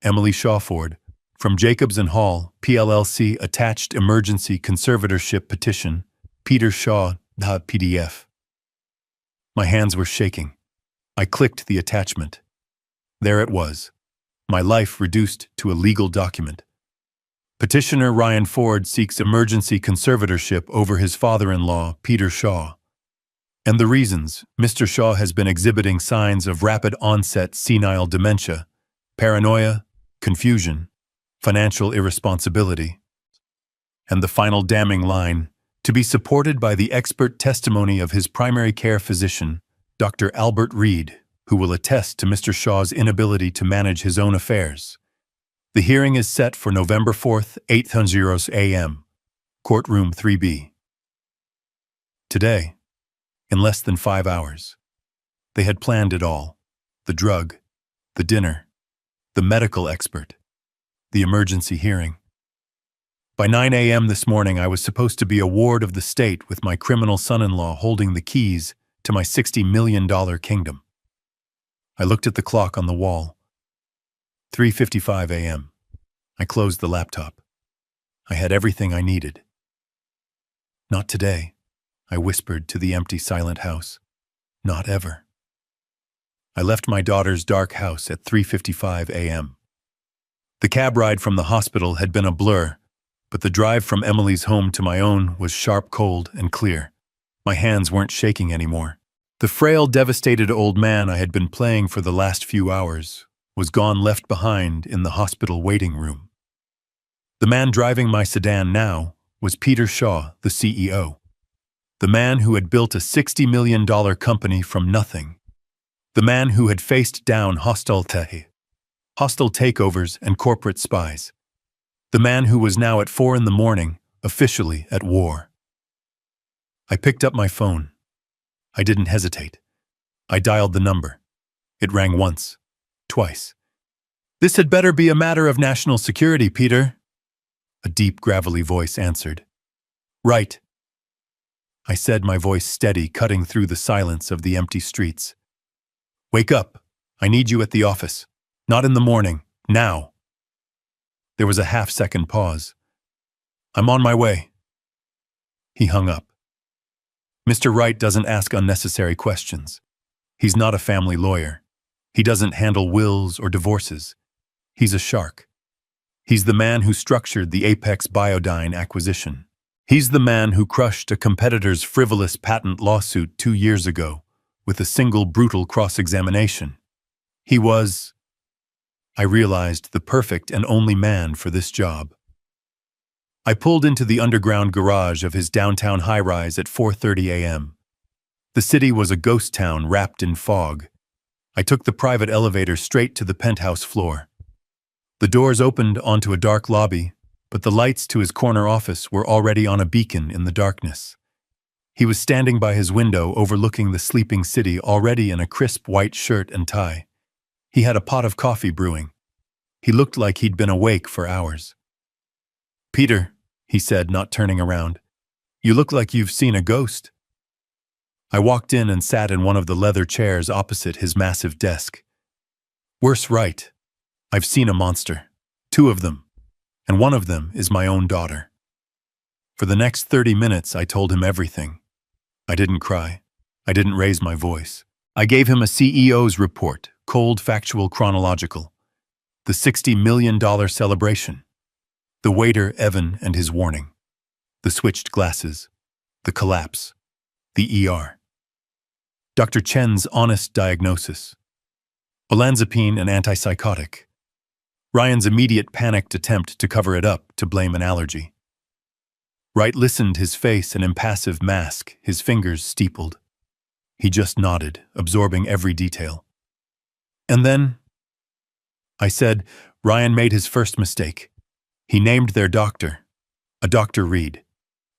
Emily Shaw Ford, from Jacobs and Hall, PLLC, attached emergency conservatorship petition, Peter Shaw, PDF. My hands were shaking. I clicked the attachment. There it was. My life reduced to a legal document. Petitioner Ryan Ford seeks emergency conservatorship over his father-in-law, Peter Shaw. And the reasons: Mr. Shaw has been exhibiting signs of rapid onset senile dementia, paranoia, confusion, financial irresponsibility. And the final damning line: to be supported by the expert testimony of his primary care physician, Dr. Albert Reed, who will attest to Mr. Shaw's inability to manage his own affairs. The hearing is set for November 4th, 8:00 a.m., Courtroom 3B. Today, in less than 5 hours. They had planned it all: the drug, the dinner, the medical expert, the emergency hearing. By 9 a.m. this morning, I was supposed to be a ward of the state with my criminal son-in-law holding the keys to my $60 million kingdom. I looked at the clock on the wall. 3:55 a.m. I closed the laptop. I had everything I needed. Not today, I whispered to the empty, silent house. Not ever. I left my daughter's dark house at 3:55 a.m. The cab ride from the hospital had been a blur, but the drive from Emily's home to my own was sharp, cold, and clear. My hands weren't shaking anymore. The frail, devastated old man I had been playing for the last few hours was gone, left behind in the hospital waiting room. The man driving my sedan now was Peter Shaw, the CEO. The man who had built a $60 million company from nothing. The man who had faced down hostile takeovers and corporate spies. The man who was now at 4 a.m, officially at war. I picked up my phone. I didn't hesitate. I dialed the number. It rang once, twice. "This had better be a matter of national security, Peter." A deep, gravelly voice answered. "Right," I said, my voice steady, cutting through the silence of the empty streets. "Wake up. I need you at the office. Not in the morning. Now." There was a half-second pause. "I'm on my way." He hung up. Mr. Wright doesn't ask unnecessary questions. He's not a family lawyer. He doesn't handle wills or divorces. He's a shark. He's the man who structured the Apex Biodyne acquisition. He's the man who crushed a competitor's frivolous patent lawsuit 2 years ago with a single brutal cross-examination. He was, I realized, the perfect and only man for this job. I pulled into the underground garage of his downtown high-rise at 4:30 a.m. The city was a ghost town wrapped in fog. I took the private elevator straight to the penthouse floor. The doors opened onto a dark lobby, but the lights to his corner office were already on a beacon in the darkness. He was standing by his window overlooking the sleeping city, already in a crisp white shirt and tie. He had a pot of coffee brewing. He looked like he'd been awake for hours. "Peter," he said, not turning around, "you look like you've seen a ghost." I walked in and sat in one of the leather chairs opposite his massive desk. "Worse, right. I've seen a monster. 2 of them. And one of them is my own daughter." For the next 30 minutes, I told him everything. I didn't cry. I didn't raise my voice. I gave him a CEO's report, cold, factual, chronological. The $60 million celebration. The waiter, Evan, and his warning. The switched glasses. The collapse. The ER. Dr. Chen's honest diagnosis. Olanzapine, an antipsychotic. Ryan's immediate panicked attempt to cover it up, to blame an allergy. Wright listened, his face an impassive mask, his fingers steepled. He just nodded, absorbing every detail. "And then," I said, "Ryan made his first mistake. He named their doctor, a Dr. Reed.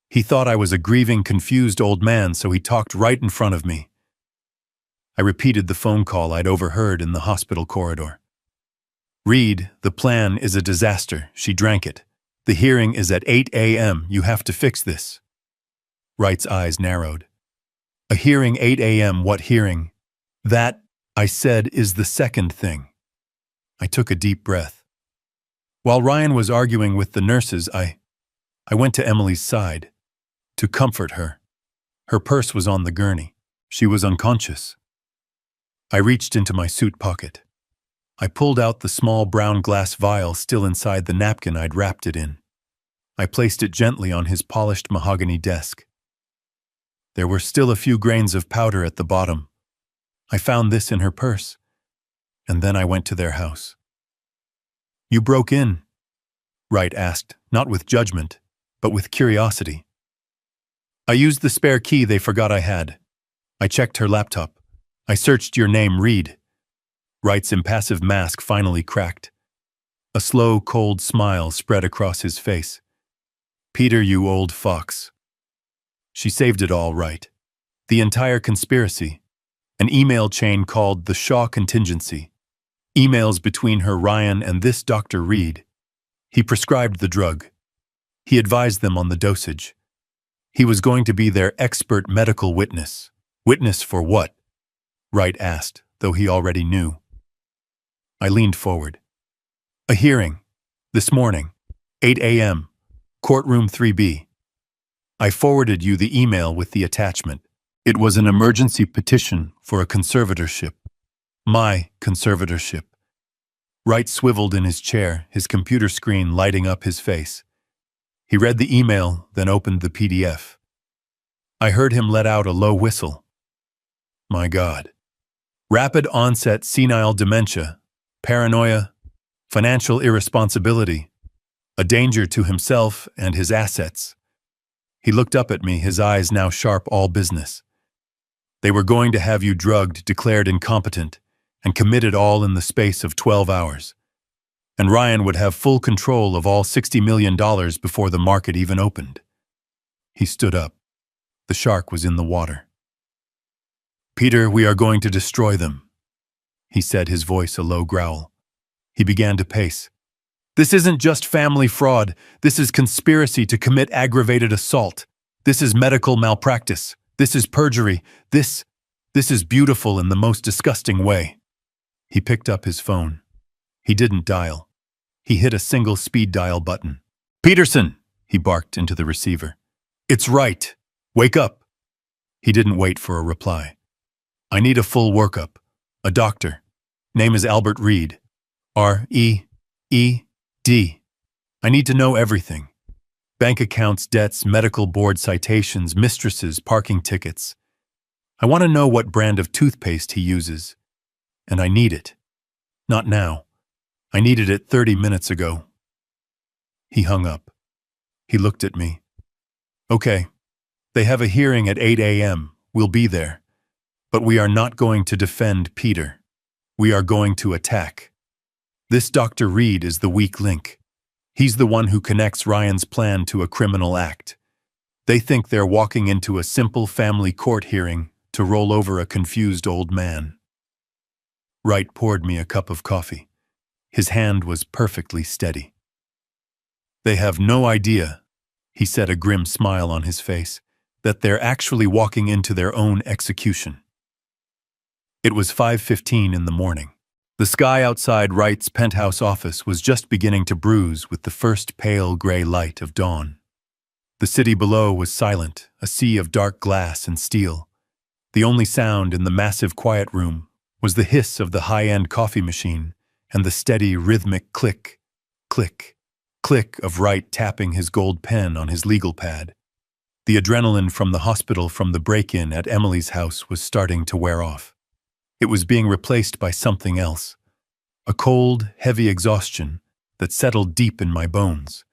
He thought I was a grieving, confused old man, so he talked right in front of me." I repeated the phone call I'd overheard in the hospital corridor. "Reed, the plan is a disaster. She drank it. The hearing is at 8 a.m. You have to fix this." Wright's eyes narrowed. "A hearing 8 a.m. What hearing?" "That," I said, "is the second thing." I took a deep breath. While Ryan was arguing with the nurses, I went to Emily's side to comfort her. Her purse was on the gurney. She was unconscious. I reached into my suit pocket. I pulled out the small brown glass vial still inside the napkin I'd wrapped it in. I placed it gently on his polished mahogany desk. There were still a few grains of powder at the bottom. I found this in her purse. And then I went to their house. "You broke in?" Wright asked, not with judgment, but with curiosity. "I used the spare key they forgot I had. I checked her laptop. I searched your name, Reed." Wright's impassive mask finally cracked. A slow, cold smile spread across his face. "Peter, you old fox." She saved it all, right. The entire conspiracy. An email chain called the Shaw Contingency. Emails between her, Ryan, and this Dr. Reed. He prescribed the drug. He advised them on the dosage. He was going to be their expert medical witness. Witness for what? Wright asked, though he already knew. I leaned forward. "A hearing. This morning. 8 a.m. Courtroom 3B. I forwarded you the email with the attachment. It was an emergency petition for a conservatorship. My conservatorship." Wright swiveled in his chair, his computer screen lighting up his face. He read the email, then opened the PDF. I heard him let out a low whistle. My God. Rapid onset senile dementia, paranoia, financial irresponsibility, a danger to himself and his assets. He looked up at me, his eyes now sharp, all business. They were going to have you drugged, declared incompetent, and committed all in the space of 12 hours. And Ryan would have full control of all $60 million before the market even opened. He stood up. The shark was in the water. "Peter, we are going to destroy them," he said, his voice a low growl. He began to pace. "This isn't just family fraud. This is conspiracy to commit aggravated assault. This is medical malpractice. This is perjury. This is beautiful in the most disgusting way." He picked up his phone. He didn't dial. He hit a single speed dial button. "Peterson," he barked into the receiver. "It's right. Wake up." He didn't wait for a reply. "I need a full workup. A doctor. Name is Albert Reed. R-E-E-D. I need to know everything. Bank accounts, debts, medical board citations, mistresses, parking tickets. I want to know what brand of toothpaste he uses. And I need it. Not now. I needed it 30 minutes ago." He hung up. He looked at me. "Okay. They have a hearing at 8 a.m. We'll be there. But we are not going to defend Peter. We are going to attack. This Dr. Reed is the weak link. He's the one who connects Ryan's plan to a criminal act. They think they're walking into a simple family court hearing to roll over a confused old man." Wright poured me a cup of coffee. His hand was perfectly steady. "They have no idea," he said, a grim smile on his face, "that they're actually walking into their own execution." It was 5:15 in the morning. The sky outside Wright's penthouse office was just beginning to bruise with the first pale gray light of dawn. The city below was silent, a sea of dark glass and steel. The only sound in the massive quiet room was the hiss of the high-end coffee machine and the steady rhythmic click, click, click of Wright tapping his gold pen on his legal pad. The adrenaline from the hospital from the break-in at Emily's house was starting to wear off. It was being replaced by something else, a cold, heavy exhaustion that settled deep in my bones.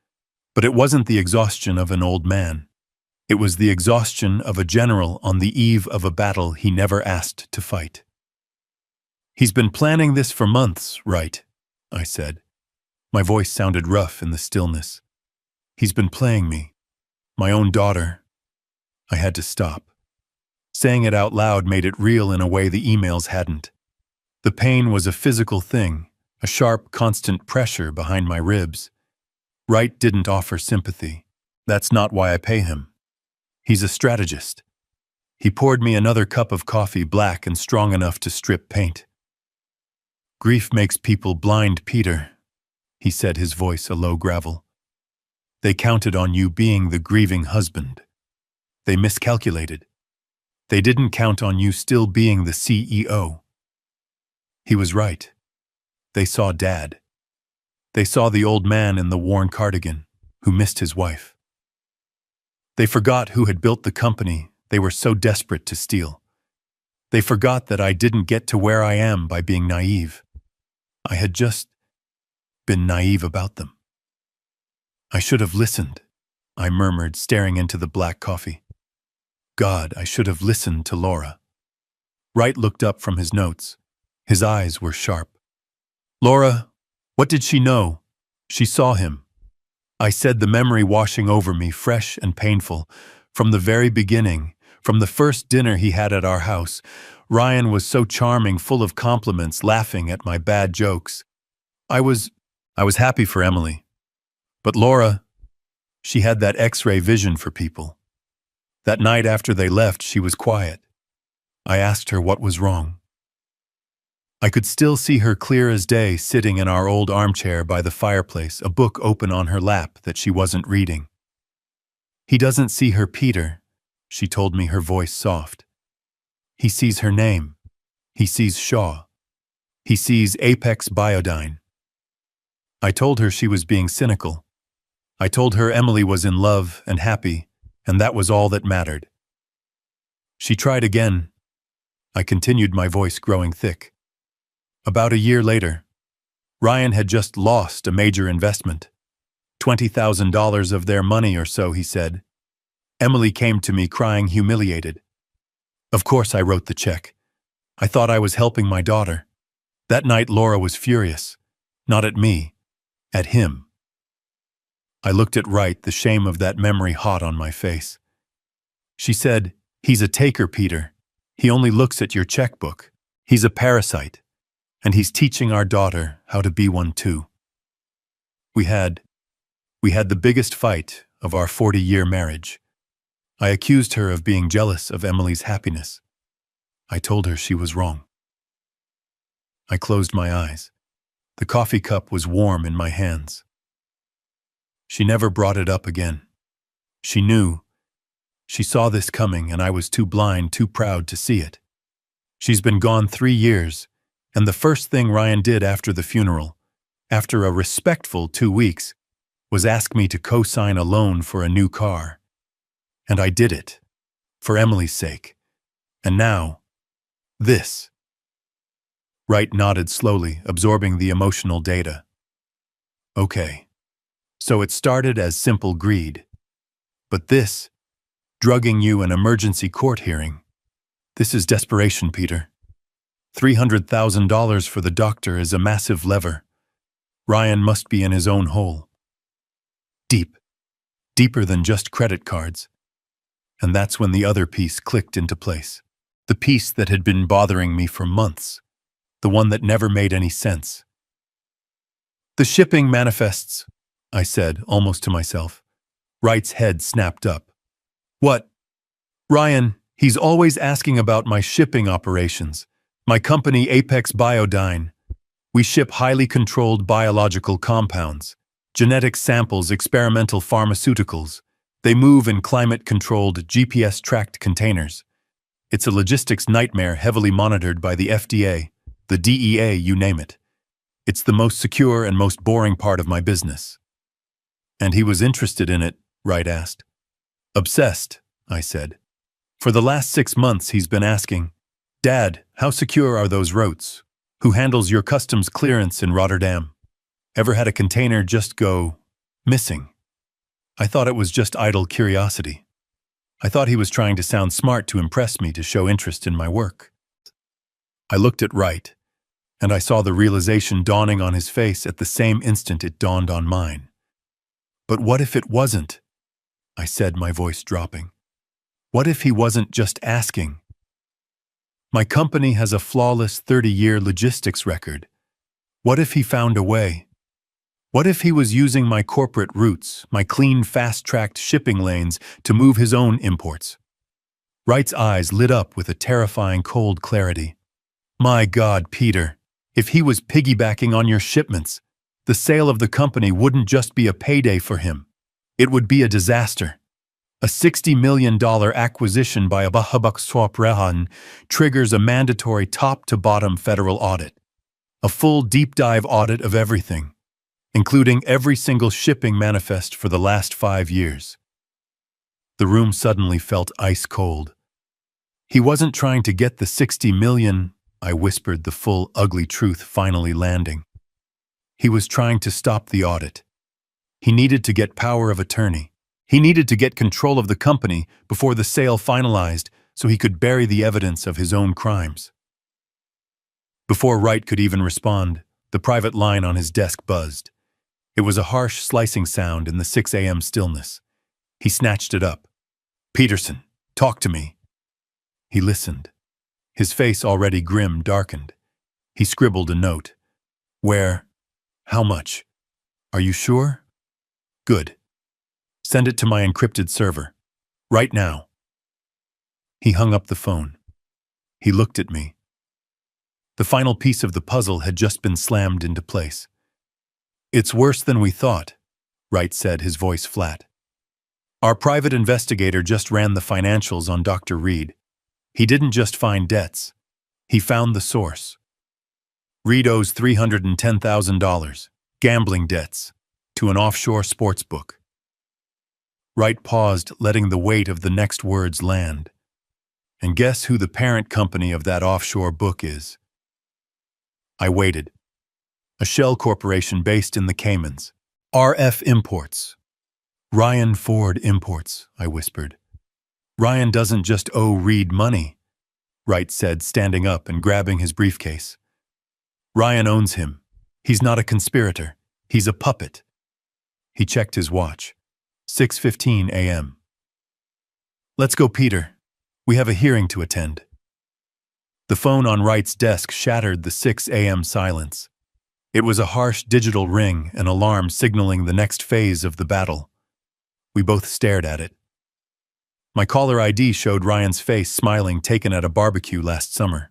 But it wasn't the exhaustion of an old man. It was the exhaustion of a general on the eve of a battle he never asked to fight. "He's been planning this for months, Wright," I said. My voice sounded rough in the stillness. "He's been playing me, my own daughter." I had to stop. Saying it out loud made it real in a way the emails hadn't. The pain was a physical thing, a sharp, constant pressure behind my ribs. Wright didn't offer sympathy. That's not why I pay him. He's a strategist. He poured me another cup of coffee, black and strong enough to strip paint. "Grief makes people blind, Peter," he said, his voice a low gravel. "They counted on you being the grieving husband. They miscalculated. They didn't count on you still being the CEO." He was right. They saw Dad. They saw the old man in the worn cardigan, who missed his wife. They forgot who had built the company they were so desperate to steal. They forgot that I didn't get to where I am by being naive. I had just been naive about them. "I should have listened," I murmured, staring into the black coffee. "God, I should have listened to Laura." Wright looked up from his notes. His eyes were sharp. "Laura, what did she know? She saw him." I said, the memory washing over me, fresh and painful. From the very beginning, from the first dinner he had at our house, Ryan was so charming, full of compliments, laughing at my bad jokes. I was happy for Emily. But Laura, she had that X-ray vision for people. That night after they left, she was quiet. I asked her what was wrong. I could still see her clear as day, sitting in our old armchair by the fireplace, a book open on her lap that she wasn't reading. "He doesn't see her, Peter," she told me, her voice soft. "He sees her name. He sees Shaw. He sees Apex Biodyne." I told her she was being cynical. I told her Emily was in love and happy, and that was all that mattered. She tried again. I continued, my voice growing thick. About a year later, Ryan had just lost a major investment. $20,000 of their money or so, he said. Emily came to me crying, humiliated. Of course I wrote the check. I thought I was helping my daughter. That night Laura was furious. Not at me, at him. I looked at Wright, the shame of that memory hot on my face. She said, "He's a taker, Peter. He only looks at your checkbook. He's a parasite. And he's teaching our daughter how to be one too." We had the biggest fight of our 40-year marriage. I accused her of being jealous of Emily's happiness. I told her she was wrong. I closed my eyes. The coffee cup was warm in my hands. She never brought it up again. She knew. She saw this coming, and I was too blind, too proud to see it. She's been gone 3 years, and the first thing Ryan did after the funeral, after a respectful 2 weeks, was ask me to co-sign a loan for a new car. And I did it, for Emily's sake. And now, this. Wright nodded slowly, absorbing the emotional data. Okay. So it started as simple greed. But this, drugging you an emergency court hearing, this is desperation, Peter. $300,000 for the doctor is a massive lever. Ryan must be in his own hole. Deep. Deeper than just credit cards. And that's when the other piece clicked into place. The piece that had been bothering me for months. The one that never made any sense. "The shipping manifests," I said, almost to myself. Wright's head snapped up. "What?" "Ryan, he's always asking about my shipping operations. My company, Apex Biodyne. We ship highly controlled biological compounds, genetic samples, experimental pharmaceuticals. They move in climate-controlled, GPS-tracked containers. It's a logistics nightmare heavily monitored by the FDA, the DEA, you name it. It's the most secure and most boring part of my business." "And he was interested in it?" Wright asked. "Obsessed," I said. "For the last 6 months he's been asking, 'Dad, how secure are those routes? Who handles your customs clearance in Rotterdam? Ever had a container just go missing?' I thought it was just idle curiosity. I thought he was trying to sound smart to impress me, to show interest in my work." I looked at Wright, and I saw the realization dawning on his face at the same instant it dawned on mine. "But what if it wasn't?" I said, my voice dropping. "What if he wasn't just asking? My company has a flawless 30-year logistics record. What if he found a way? What if he was using my corporate routes, my clean, fast-tracked shipping lanes, to move his own imports?" Wright's eyes lit up with a terrifying cold clarity. "My God, Peter, if he was piggybacking on your shipments, the sale of the company wouldn't just be a payday for him. It would be a disaster. A $60 million acquisition by a Bahabak triggers a mandatory top-to-bottom federal audit. A full deep-dive audit of everything, including every single shipping manifest for the last 5 years." The room suddenly felt ice-cold. "He wasn't trying to get the $60 million, I whispered, the full, ugly truth finally landing. "He was trying to stop the audit. He needed to get power of attorney. He needed to get control of the company before the sale finalized so he could bury the evidence of his own crimes." Before Wright could even respond, the private line on his desk buzzed. It was a harsh, slicing sound in the 6 a.m. stillness. He snatched it up. "Peterson, talk to me." He listened. His face, already grim, darkened. He scribbled a note. "Where? How much? Are you sure? Good. Send it to my encrypted server. Right now." He hung up the phone. He looked at me. The final piece of the puzzle had just been slammed into place. "It's worse than we thought," Wright said, his voice flat. "Our private investigator just ran the financials on Dr. Reed. He didn't just find debts. He found the source. Reed owes $310,000, gambling debts, to an offshore sports book." Wright paused, letting the weight of the next words land. "And guess who the parent company of that offshore book is?" I waited. "A shell corporation based in the Caymans. RF Imports." "Ryan Ford Imports," I whispered. Ryan doesn't just owe Reed money, Wright said, standing up and grabbing his briefcase. Ryan owns him. He's not a conspirator. He's a puppet. He checked his watch. 6:15 a.m. Let's go, Peter. We have a hearing to attend. The phone on Wright's desk shattered the 6 a.m. silence. It was a harsh digital ring, an alarm signaling the next phase of the battle. We both stared at it. My caller ID showed Ryan's face smiling, taken at a barbecue last summer,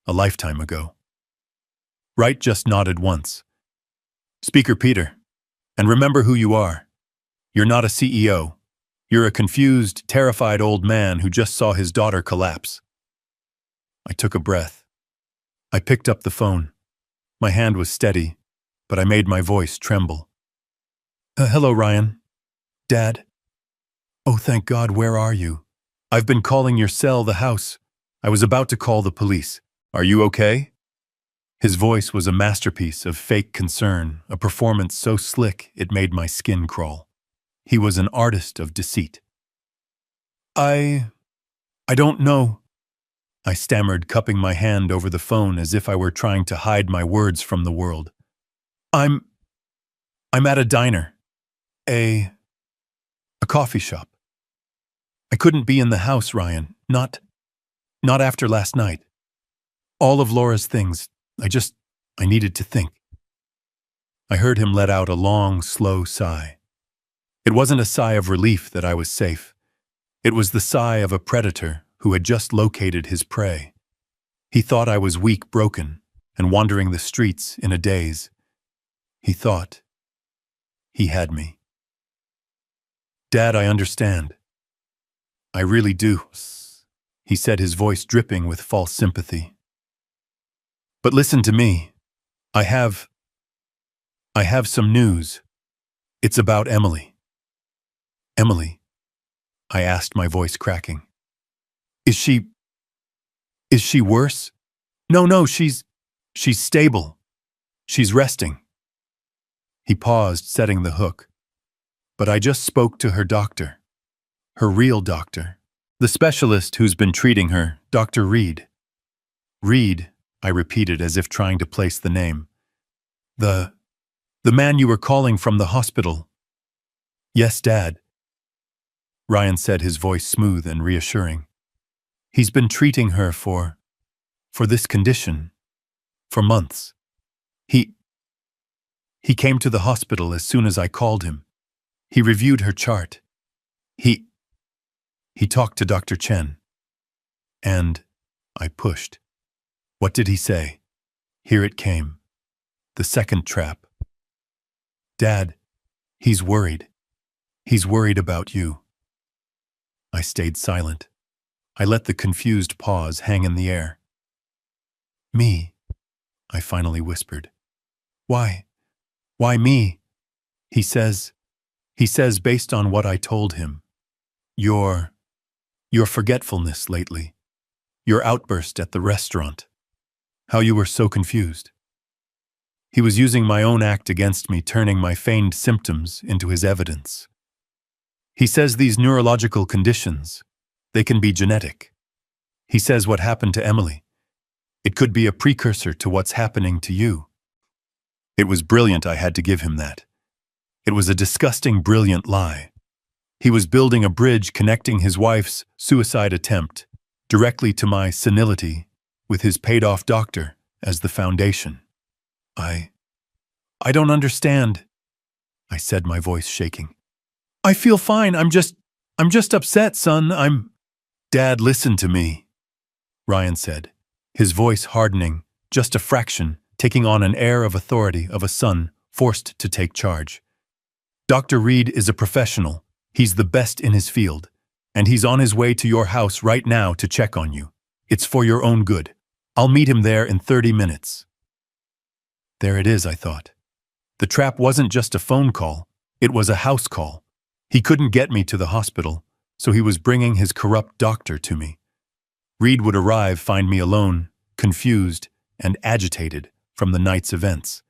a lifetime ago. Wright just nodded once. Speaker Peter, and remember who you are. You're not a CEO. You're a confused, terrified old man who just saw his daughter collapse. I took a breath. I picked up the phone. My hand was steady, but I made my voice tremble. Hello, Ryan. Dad? Oh, thank God, where are you? I've been calling your cell, the house. I was about to call the police. Are you okay? His voice was a masterpiece of fake concern, a performance so slick it made my skin crawl. He was an artist of deceit. I don't know. I stammered, cupping my hand over the phone as if I were trying to hide my words from the world. I'm at a diner. A coffee shop. I couldn't be in the house, Ryan. Not after last night. All of Laura's things, I needed to think. I heard him let out a long, slow sigh. It wasn't a sigh of relief that I was safe. It was the sigh of a predator who had just located his prey. He thought I was weak, broken, and wandering the streets in a daze. He thought he had me. Dad, I understand. I really do, he said, his voice dripping with false sympathy. But listen to me. I have some news. It's about Emily. Emily? I asked, my voice cracking. Is she worse? No, she's stable. She's resting. He paused, setting the hook. But I just spoke to her doctor. Her real doctor. The specialist who's been treating her, Dr. Reed. Reed, I repeated as if trying to place the name. The man you were calling from the hospital. Yes, Dad. Ryan said, his voice smooth and reassuring. He's been treating her for this condition for months. He came to the hospital as soon as I called him. He reviewed her chart. He talked to Dr. Chen. And I pushed. What did he say? Here it came. The second trap. Dad, he's worried. He's worried about you. I stayed silent. I let the confused pause hang in the air. Me, I finally whispered. Why? Why me? He says based on what I told him. Your forgetfulness lately. Your outburst at the restaurant. How you were so confused. He was using my own act against me, turning my feigned symptoms into his evidence. He says these neurological conditions, they can be genetic. He says what happened to Emily. It could be a precursor to what's happening to you. It was brilliant, I had to give him that. It was a disgusting, brilliant lie. He was building a bridge connecting his wife's suicide attempt directly to my senility with his paid-off doctor as the foundation. I don't understand, I said, my voice shaking. I feel fine. I'm just upset, son. Dad, listen to me, Ryan said, his voice hardening just a fraction, taking on an air of authority of a son forced to take charge. Dr. Reed is a professional. He's the best in his field, and he's on his way to your house right now to check on you. It's for your own good. I'll meet him there in 30 minutes. There it is, I thought. The trap wasn't just a phone call. It was a house call. He couldn't get me to the hospital, so he was bringing his corrupt doctor to me. Reed would arrive, find me alone, confused and agitated from the night's events.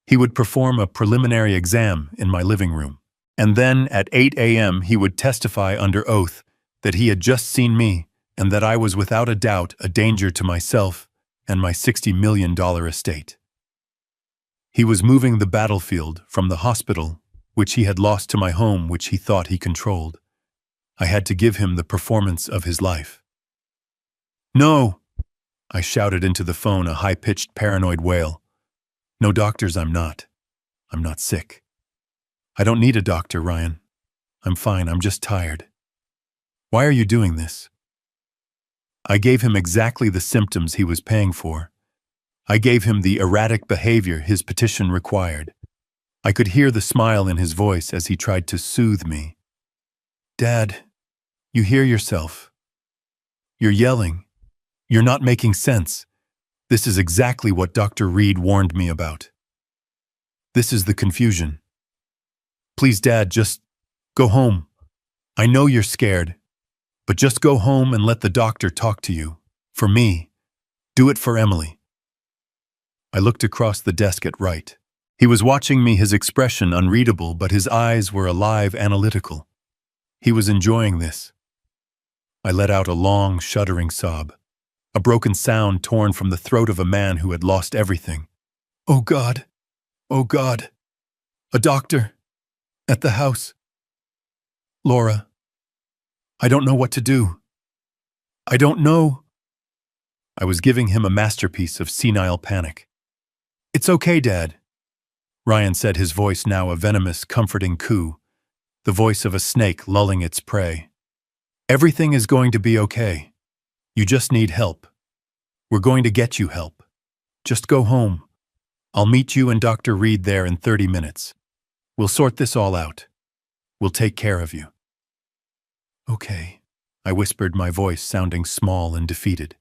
He would perform a preliminary exam in my living room, and then at 8 a.m. he would testify under oath that he had just seen me, and that I was without a doubt a danger to myself and my $60 million estate. He was moving the battlefield from the hospital, which he had lost, to my home, which he thought he controlled. I had to give him the performance of his life. "No!" I shouted into the phone, a high-pitched paranoid wail. "No doctors, I'm not. I'm not sick. I don't need a doctor, Ryan. I'm fine, I'm just tired. Why are you doing this?" I gave him exactly the symptoms he was paying for. I gave him the erratic behavior his petition required. I could hear the smile in his voice as he tried to soothe me. "Dad, you hear yourself. You're yelling. You're not making sense. This is exactly what Dr. Reed warned me about. This is the confusion. Please, Dad, just go home. I know you're scared, but just go home and let the doctor talk to you. For me. Do it for Emily." I looked across the desk at Wright. He was watching me, his expression unreadable, but his eyes were alive, analytical. He was enjoying this. I let out a long, shuddering sob, a broken sound torn from the throat of a man who had lost everything. "Oh God! Oh God! A doctor! At the house! Laura! I don't know what to do. I don't know." I was giving him a masterpiece of senile panic. "It's okay, Dad," Ryan said, his voice now a venomous, comforting coo, the voice of a snake lulling its prey. "Everything is going to be okay. You just need help. We're going to get you help. Just go home. I'll meet you and Dr. Reed there in 30 minutes. We'll sort this all out. We'll take care of you." "Okay," I whispered, my voice sounding small and defeated.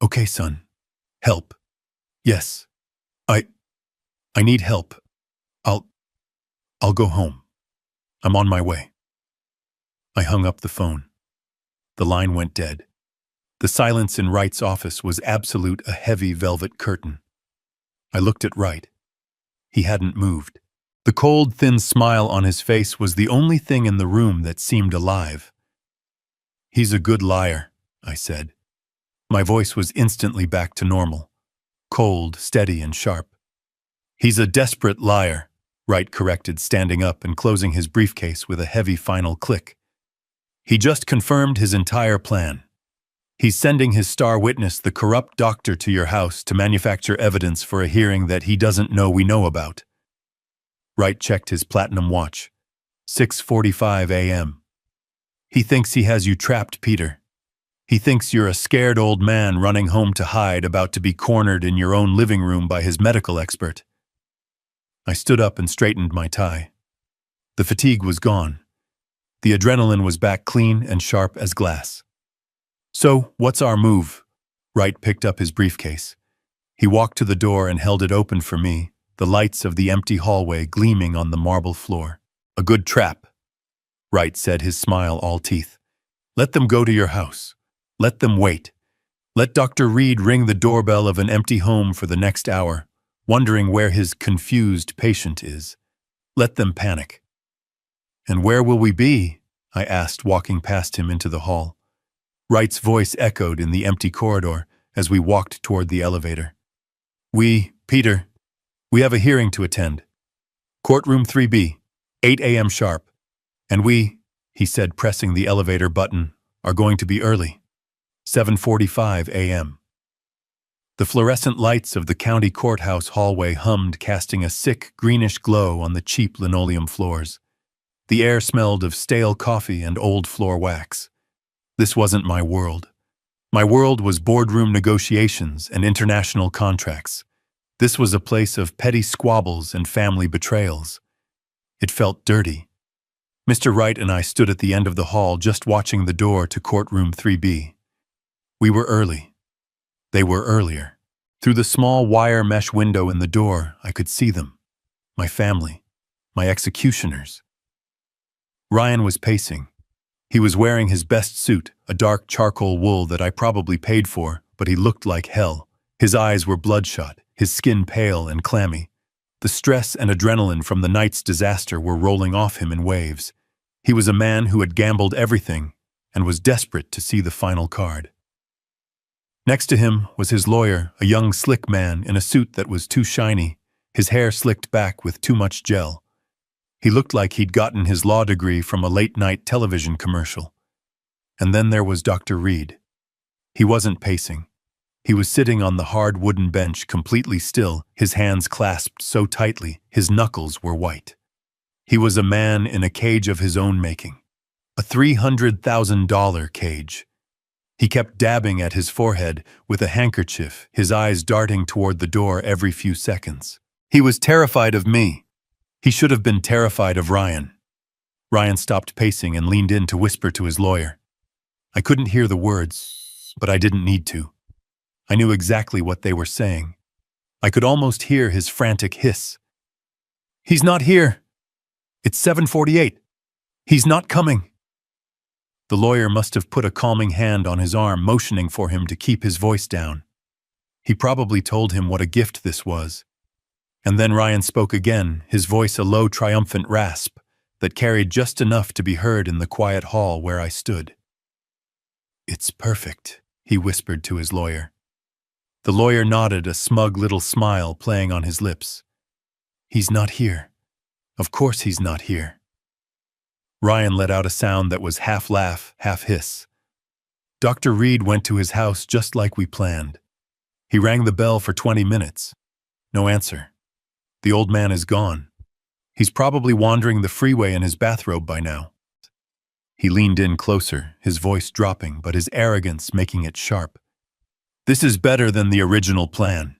"Okay, son. Help. Yes. I need help. I'll go home. I'm on my way." I hung up the phone. The line went dead. The silence in Wright's office was absolute, a heavy velvet curtain. I looked at Wright. He hadn't moved. The cold, thin smile on his face was the only thing in the room that seemed alive. "He's a good liar," I said. My voice was instantly back to normal, cold, steady, and sharp. "He's a desperate liar," Wright corrected, standing up and closing his briefcase with a heavy final click. "He just confirmed his entire plan. He's sending his star witness, the corrupt doctor, to your house to manufacture evidence for a hearing that he doesn't know we know about." Wright checked his platinum watch. 6:45 a.m. "He thinks he has you trapped, Peter. He thinks you're a scared old man running home to hide, about to be cornered in your own living room by his medical expert." I stood up and straightened my tie. The fatigue was gone. The adrenaline was back, clean and sharp as glass. "So, what's our move?" Wright picked up his briefcase. He walked to the door and held it open for me, the lights of the empty hallway gleaming on the marble floor. "A good trap," Wright said, his smile all teeth. "Let them go to your house. Let them wait. Let Dr. Reed ring the doorbell of an empty home for the next hour, wondering where his confused patient is. Let them panic." "And where will we be?" I asked, walking past him into the hall. Wright's voice echoed in the empty corridor as we walked toward the elevator. Peter, we have a hearing to attend. Courtroom 3B, 8 a.m. sharp. And he said, pressing the elevator button, are going to be early. 7:45 a.m. The fluorescent lights of the county courthouse hallway hummed, casting a sick, greenish glow on the cheap linoleum floors. The air smelled of stale coffee and old floor wax. This wasn't my world. My world was boardroom negotiations and international contracts. This was a place of petty squabbles and family betrayals. It felt dirty. Mr. Wright and I stood at the end of the hall, just watching the door to courtroom 3B. We were early. They were earlier. Through the small wire mesh window in the door, I could see them. My family. My executioners. Ryan was pacing. He was wearing his best suit, a dark charcoal wool that I probably paid for, but he looked like hell. His eyes were bloodshot, his skin pale and clammy. The stress and adrenaline from the night's disaster were rolling off him in waves. He was a man who had gambled everything, and was desperate to see the final card. Next to him was his lawyer, a young slick man in a suit that was too shiny, his hair slicked back with too much gel. He looked like he'd gotten his law degree from a late-night television commercial. And then there was Dr. Reed. He wasn't pacing. He was sitting on the hard wooden bench, completely still, his hands clasped so tightly, his knuckles were white. He was a man in a cage of his own making. A $300,000 cage. He kept dabbing at his forehead with a handkerchief, his eyes darting toward the door every few seconds. He was terrified of me. He should have been terrified of Ryan. Ryan stopped pacing and leaned in to whisper to his lawyer. I couldn't hear the words, but I didn't need to. I knew exactly what they were saying. I could almost hear his frantic hiss. He's not here. It's 7:48. He's not coming. The lawyer must have put a calming hand on his arm, motioning for him to keep his voice down. He probably told him what a gift this was. And then Ryan spoke again, his voice a low, triumphant rasp that carried just enough to be heard in the quiet hall where I stood. It's perfect, he whispered to his lawyer. The lawyer nodded, a smug little smile playing on his lips. He's not here. Of course he's not here. Ryan let out a sound that was half laugh, half hiss. Dr. Reed went to his house just like we planned. He rang the bell for 20 minutes. No answer. The old man is gone. He's probably wandering the freeway in his bathrobe by now. He leaned in closer, his voice dropping, but his arrogance making it sharp. This is better than the original plan.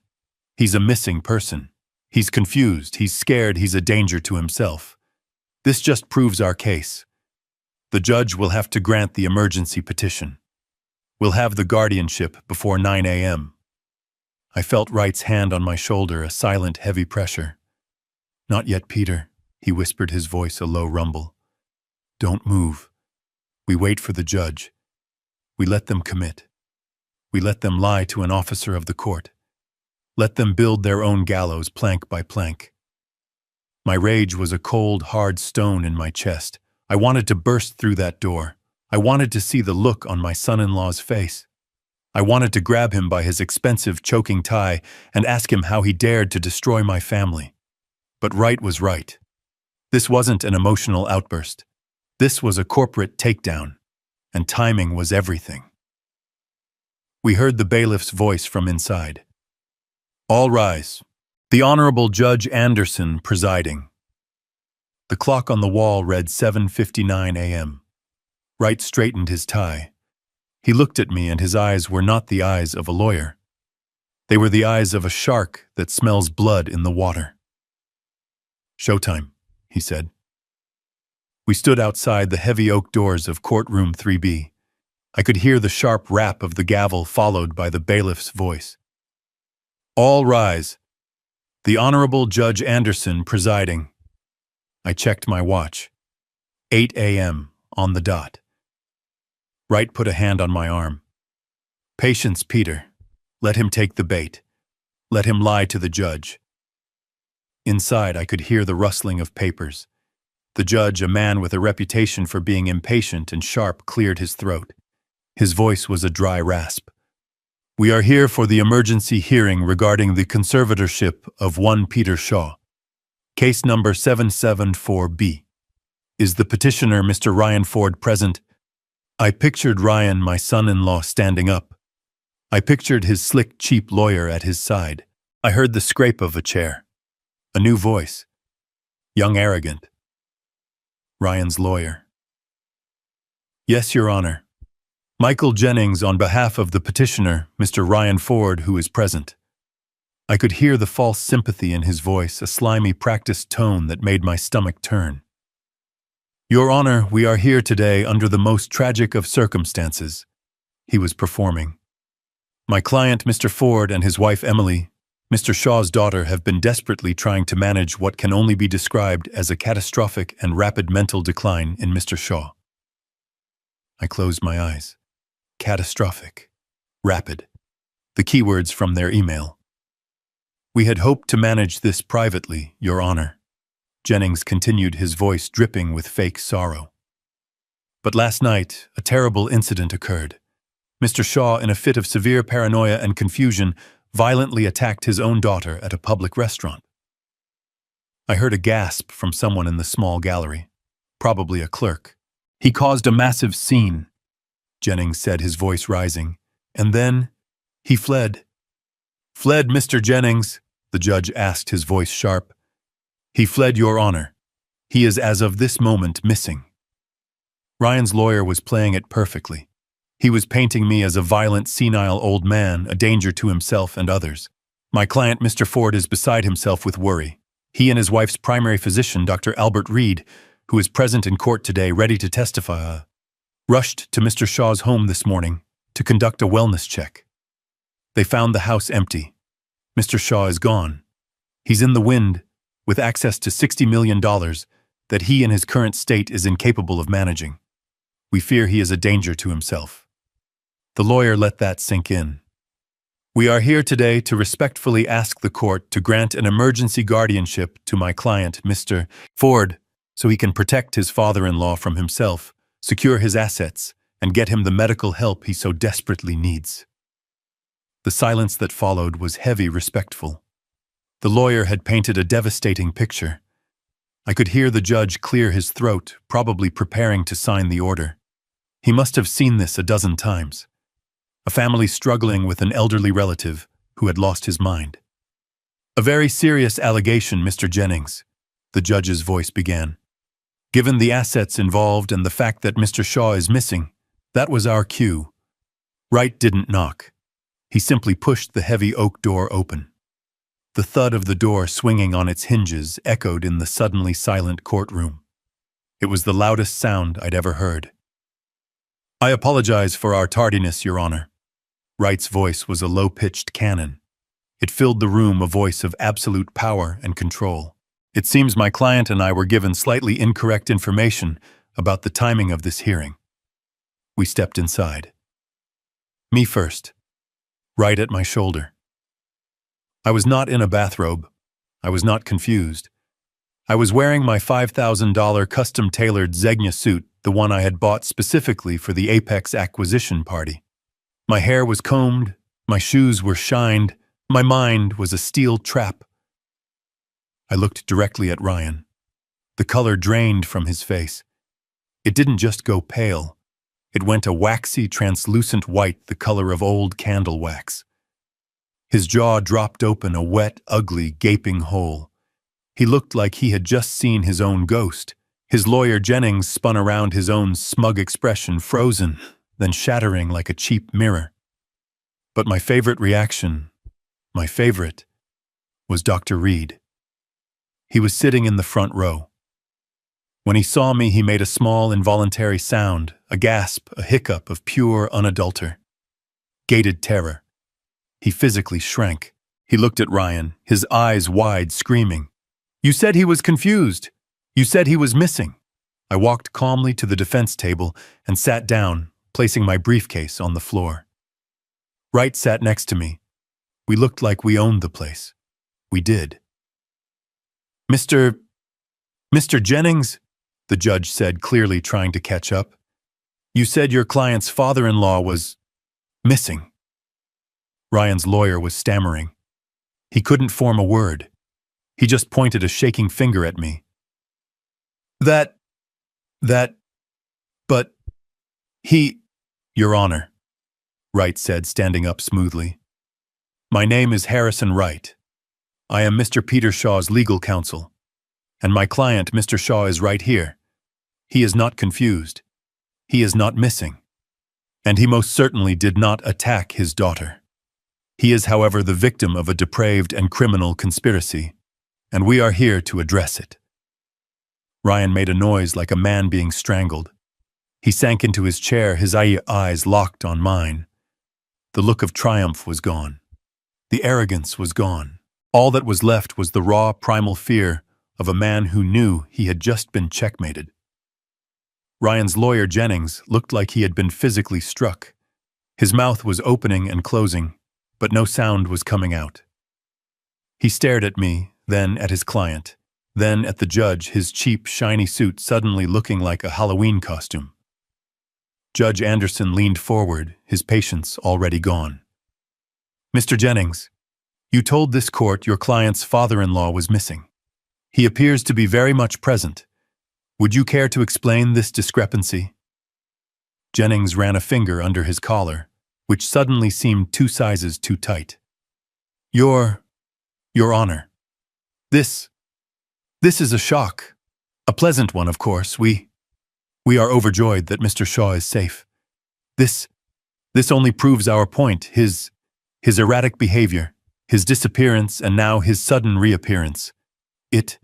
He's a missing person. He's confused, he's scared, he's a danger to himself. This just proves our case. The judge will have to grant the emergency petition. We'll have the guardianship before 9 a.m. I felt Wright's hand on my shoulder, a silent, heavy pressure. Not yet, Peter, he whispered, his voice a low rumble. Don't move. We wait for the judge. We let them commit. We let them lie to an officer of the court. Let them build their own gallows plank by plank. My rage was a cold, hard stone in my chest. I wanted to burst through that door. I wanted to see the look on my son-in-law's face. I wanted to grab him by his expensive choking tie and ask him how he dared to destroy my family. But Wright was right. This wasn't an emotional outburst. This was a corporate takedown, and timing was everything. We heard the bailiff's voice from inside. All rise. The Honorable Judge Anderson presiding. The clock on the wall read 7:59 a.m. Wright straightened his tie. He looked at me, and his eyes were not the eyes of a lawyer. They were the eyes of a shark that smells blood in the water. Showtime, he said. We stood outside the heavy oak doors of courtroom 3B. I could hear the sharp rap of the gavel followed by the bailiff's voice. All rise. The Honorable Judge Anderson presiding. I checked my watch. 8 a.m. on the dot. Wright put a hand on my arm. Patience, Peter. Let him take the bait. Let him lie to the judge. Inside, I could hear the rustling of papers. The judge, a man with a reputation for being impatient and sharp, cleared his throat. His voice was a dry rasp. We are here for the emergency hearing regarding the conservatorship of one Peter Shaw. Case number 774B. Is the petitioner, Mr. Ryan Ford, present? I pictured Ryan, my son-in-law, standing up. I pictured his slick, cheap lawyer at his side. I heard the scrape of a chair. A new voice. Young arrogant. Ryan's lawyer. Yes, Your Honor. Michael Jennings on behalf of the petitioner, Mr. Ryan Ford, who is present. I could hear the false sympathy in his voice, a slimy, practiced tone that made my stomach turn. Your Honor, we are here today under the most tragic of circumstances. He was performing. My client, Mr. Ford, and his wife, Emily, Mr. Shaw's daughter, have been desperately trying to manage what can only be described as a catastrophic and rapid mental decline in Mr. Shaw. I closed my eyes. Catastrophic. Rapid. The keywords from their email. We had hoped to manage this privately, Your Honor. Jennings continued, his voice dripping with fake sorrow. But last night, a terrible incident occurred. Mr. Shaw, in a fit of severe paranoia and confusion, violently attacked his own daughter at a public restaurant. I heard a gasp from someone in the small gallery, probably a clerk. He caused a massive scene, Jennings said, his voice rising. And then he fled. Fled, Mr. Jennings? The judge asked, his voice sharp. He fled, Your Honor. He is as of this moment missing. Ryan's lawyer was playing it perfectly. He was painting me as a violent, senile old man, a danger to himself and others. My client, Mr. Ford, is beside himself with worry. He and his wife's primary physician, Dr. Albert Reed, who is present in court today ready to testify, rushed to Mr. Shaw's home this morning to conduct a wellness check. They found the house empty. Mr. Shaw is gone. He's in the wind, with access to $60 million that he in his current state is incapable of managing. We fear he is a danger to himself. The lawyer let that sink in. We are here today to respectfully ask the court to grant an emergency guardianship to my client, Mr. Ford, so he can protect his father-in-law from himself, secure his assets, and get him the medical help he so desperately needs. The silence that followed was heavy, respectful. The lawyer had painted a devastating picture. I could hear the judge clear his throat, probably preparing to sign the order. He must have seen this a dozen times. A family struggling with an elderly relative who had lost his mind. A very serious allegation, Mr. Jennings, the judge's voice began. Given the assets involved and the fact that Mr. Shaw is missing, that was our cue. Wright didn't knock. He simply pushed the heavy oak door open. The thud of the door swinging on its hinges echoed in the suddenly silent courtroom. It was the loudest sound I'd ever heard. I apologize for our tardiness, Your Honor. Wright's voice was a low-pitched cannon. It filled the room, a voice of absolute power and control. It seems my client and I were given slightly incorrect information about the timing of this hearing. We stepped inside. Me first. Wright at my shoulder. I was not in a bathrobe. I was not confused. I was wearing my $5,000 custom-tailored Zegna suit, the one I had bought specifically for the Apex acquisition party. My hair was combed, my shoes were shined, my mind was a steel trap. I looked directly at Ryan. The color drained from his face. It didn't just go pale. It went a waxy, translucent white, the color of old candle wax. His jaw dropped open, a wet, ugly, gaping hole. He looked like he had just seen his own ghost. His lawyer Jennings spun around, his own smug expression frozen, then shattering like a cheap mirror. But my favorite reaction, was Dr. Reed. He was sitting in the front row. When he saw me, he made a small, involuntary sound, a gasp, a hiccup of pure, gated terror. He physically shrank. He looked at Ryan, his eyes wide, screaming, "You said he was confused! You said he was missing!" I walked calmly to the defense table and sat down, placing my briefcase on the floor. Wright sat next to me. We looked like we owned the place. We did. Mr. Jennings, the judge said, clearly trying to catch up. You said your client's father-in-law was missing. Ryan's lawyer was stammering. He couldn't form a word. He just pointed a shaking finger at me. But he, Your Honor, Wright said, standing up smoothly. My name is Harrison Wright. I am Mr. Peter Shaw's legal counsel. And my client, Mr. Shaw, is right here. He is not confused. He is not missing. And he most certainly did not attack his daughter. He is, however, the victim of a depraved and criminal conspiracy, and we are here to address it. Ryan made a noise like a man being strangled. He sank into his chair, his eyes locked on mine. The look of triumph was gone. The arrogance was gone. All that was left was the raw, primal fear of a man who knew he had just been checkmated. Ryan's lawyer, Jennings, looked like he had been physically struck. His mouth was opening and closing, but no sound was coming out. He stared at me, then at his client, then at the judge, his cheap, shiny suit suddenly looking like a Halloween costume. Judge Anderson leaned forward, his patience already gone. Mr. Jennings, you told this court your client's father-in-law was missing. He appears to be very much present. Would you care to explain this discrepancy? Jennings ran a finger under his collar, which suddenly seemed 2 sizes too tight. Your Honor, this is a shock. A pleasant one, of course. We are overjoyed that Mr. Shaw is safe. This only proves our point, his erratic behavior, his disappearance, and now his sudden reappearance. It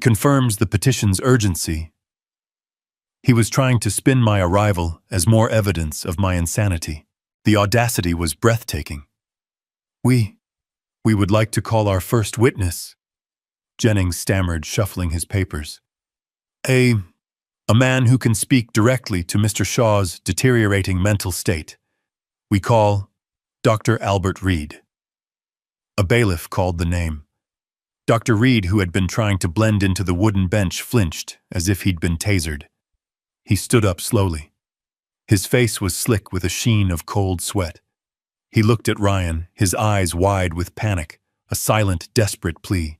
confirms the petition's urgency. He was trying to spin my arrival as more evidence of my insanity. The audacity was breathtaking. We would like to call our first witness, Jennings stammered, shuffling his papers. A man who can speak directly to Mr. Shaw's deteriorating mental state. We call Dr. Albert Reed. A bailiff called the name. Dr. Reed, who had been trying to blend into the wooden bench, flinched as if he'd been tasered. He stood up slowly. His face was slick with a sheen of cold sweat. He looked at Ryan, his eyes wide with panic, a silent, desperate plea.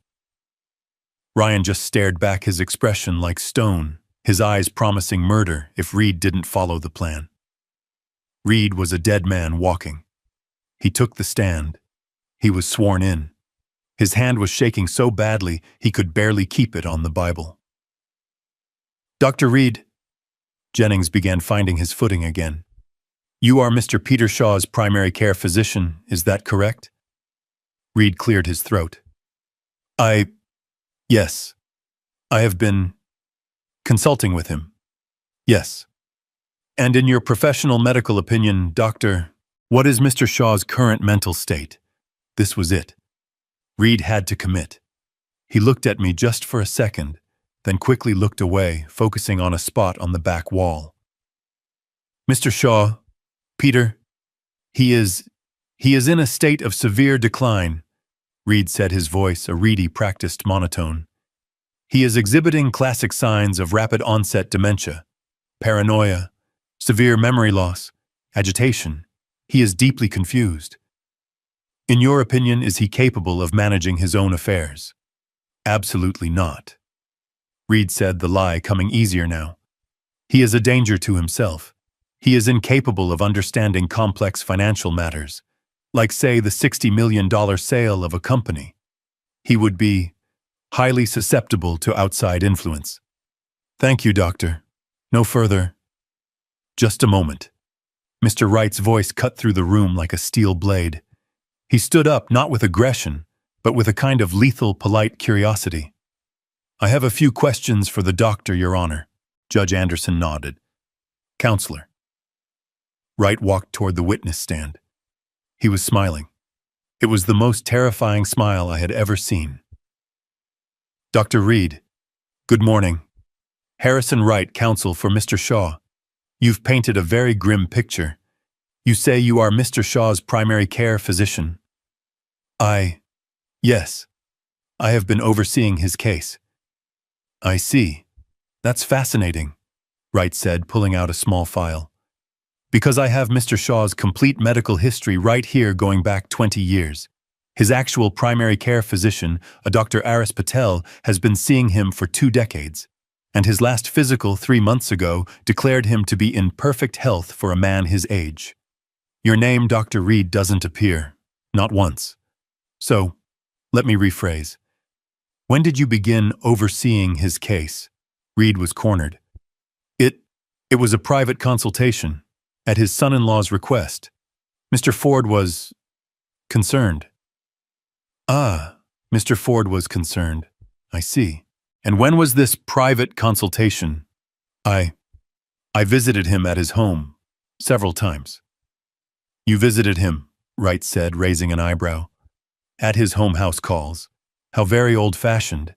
Ryan just stared back, his expression like stone, his eyes promising murder if Reed didn't follow the plan. Reed was a dead man walking. He took the stand. He was sworn in. His hand was shaking so badly he could barely keep it on the Bible. Dr. Reed, Jennings began finding his footing again. You are Mr. Peter Shaw's primary care physician, is that correct? Reed cleared his throat. Yes. I have been consulting with him. Yes. And in your professional medical opinion, Doctor, what is Mr. Shaw's current mental state? This was it. Reed had to commit. He looked at me just for a second, then quickly looked away, focusing on a spot on the back wall. Mr. Shaw, Peter, he is in a state of severe decline, Reed said, his voice a reedy, practiced monotone. He is exhibiting classic signs of rapid onset dementia, paranoia, severe memory loss, agitation. He is deeply confused. In your opinion, is he capable of managing his own affairs? Absolutely not. Reed said, the lie coming easier now. He is a danger to himself. He is incapable of understanding complex financial matters, like, say, the $60 million sale of a company. He would be highly susceptible to outside influence. Thank you, Doctor. No further. Just a moment. Mr. Wright's voice cut through the room like a steel blade. He stood up, not with aggression, but with a kind of lethal, polite curiosity. I have a few questions for the doctor, Your Honor. Judge Anderson nodded. Counselor. Wright walked toward the witness stand. He was smiling. It was the most terrifying smile I had ever seen. Dr. Reed, good morning. Harrison Wright, counsel for Mr. Shaw. You've painted a very grim picture. You say you are Mr. Shaw's primary care physician. Yes. I have been overseeing his case. I see. That's fascinating, Wright said, pulling out a small file. Because I have Mr. Shaw's complete medical history right here going back 20 years. His actual primary care physician, a Dr. Aris Patel, has been seeing him for 2 decades, and his last physical 3 months ago declared him to be in perfect health for a man his age. Your name, Dr. Reed, doesn't appear, not once. So, let me rephrase. When did you begin overseeing his case? Reed was cornered. It was a private consultation, at his son-in-law's request. Mr. Ford was concerned. Ah, Mr. Ford was concerned. I see. And when was this private consultation? I visited him at his home several times. You visited him, Wright said, raising an eyebrow. At his home house calls. How very old-fashioned.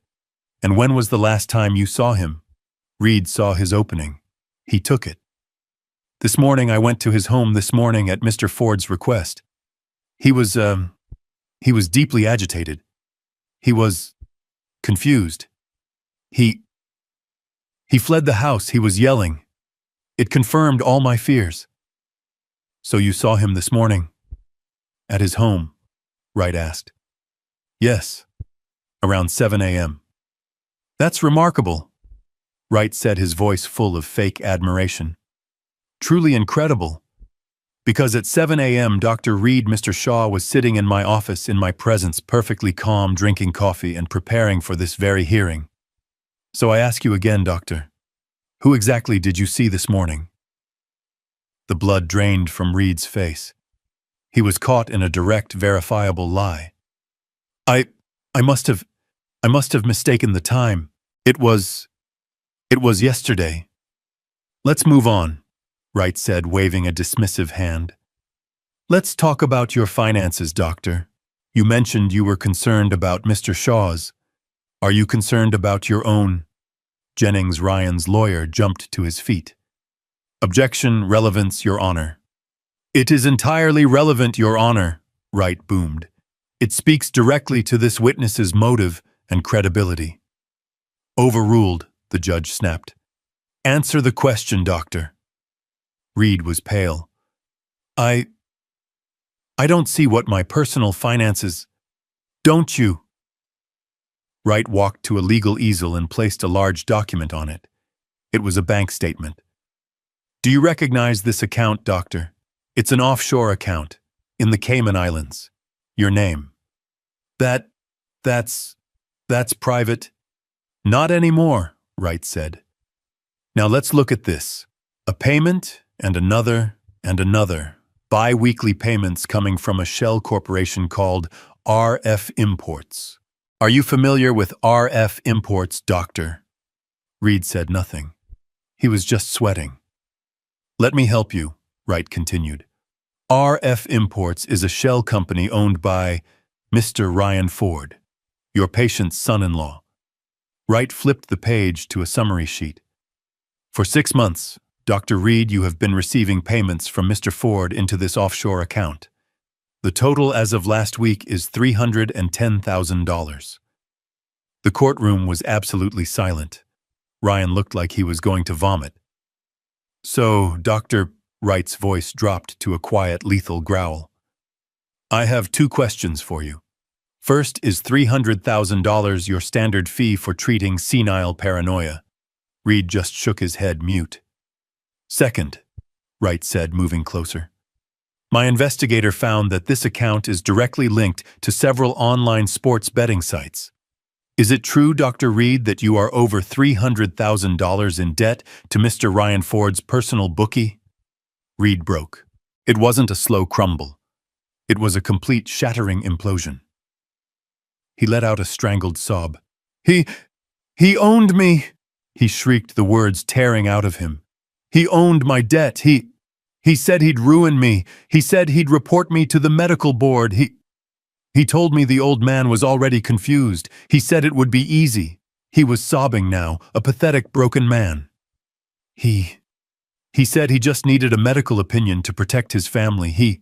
And when was the last time you saw him? Reed saw his opening. He took it. This morning I went to his home this morning at Mr. Ford's request. He was deeply agitated. He was confused. He fled the house. He was yelling. It confirmed all my fears. So you saw him this morning? At his home? Wright asked. Yes, around 7 a.m. That's remarkable, Wright said, his voice full of fake admiration. Truly incredible. Because at 7 a.m. Dr. Reed, Mr. Shaw was sitting in my office in my presence, perfectly calm, drinking coffee and preparing for this very hearing. So I ask you again, Doctor, who exactly did you see this morning? The blood drained from Reed's face. He was caught in a direct, verifiable lie. I must have mistaken the time. It was yesterday. Let's move on, Wright said, waving a dismissive hand. Let's talk about your finances, Doctor. You mentioned you were concerned about Mr. Shaw's. Are you concerned about your own? Jennings, Ryan's lawyer, jumped to his feet. Objection, relevance, Your Honor. It is entirely relevant, Your Honor, Wright boomed. It speaks directly to this witness's motive and credibility. Overruled, the judge snapped. Answer the question, Doctor. Reed was pale. I don't see what my personal finances... Don't you? Wright walked to a legal easel and placed a large document on it. It was a bank statement. Do you recognize this account, Doctor? It's an offshore account, in the Cayman Islands. Your name. That's private. Not anymore, Wright said. Now let's look at this. A payment and another and another. Bi-weekly payments coming from a shell corporation called RF Imports. Are you familiar with RF Imports, Doctor? Reed said nothing. He was just sweating. Let me help you, Wright continued. RF Imports is a shell company owned by Mr. Ryan Ford, your patient's son-in-law. Wright flipped the page to a summary sheet. For 6 months, Dr. Reed, you have been receiving payments from Mr. Ford into this offshore account. The total as of last week is $310,000. The courtroom was absolutely silent. Ryan looked like he was going to vomit. So, Dr. Wright's voice dropped to a quiet, lethal growl. I have 2 questions for you. First, is $300,000 your standard fee for treating senile paranoia? Reed just shook his head, mute. Second, Wright said, moving closer. My investigator found that this account is directly linked to several online sports betting sites. Is it true, Dr. Reed, that you are over $300,000 in debt to Mr. Ryan Ford's personal bookie? Reed broke. It wasn't a slow crumble. It was a complete shattering implosion. He let out a strangled sob. He owned me, he shrieked, the words tearing out of him. He owned my debt. He said he'd ruin me. He said he'd report me to the medical board. He told me the old man was already confused. He said it would be easy. He was sobbing now, a pathetic, broken man. He said he just needed a medical opinion to protect his family. He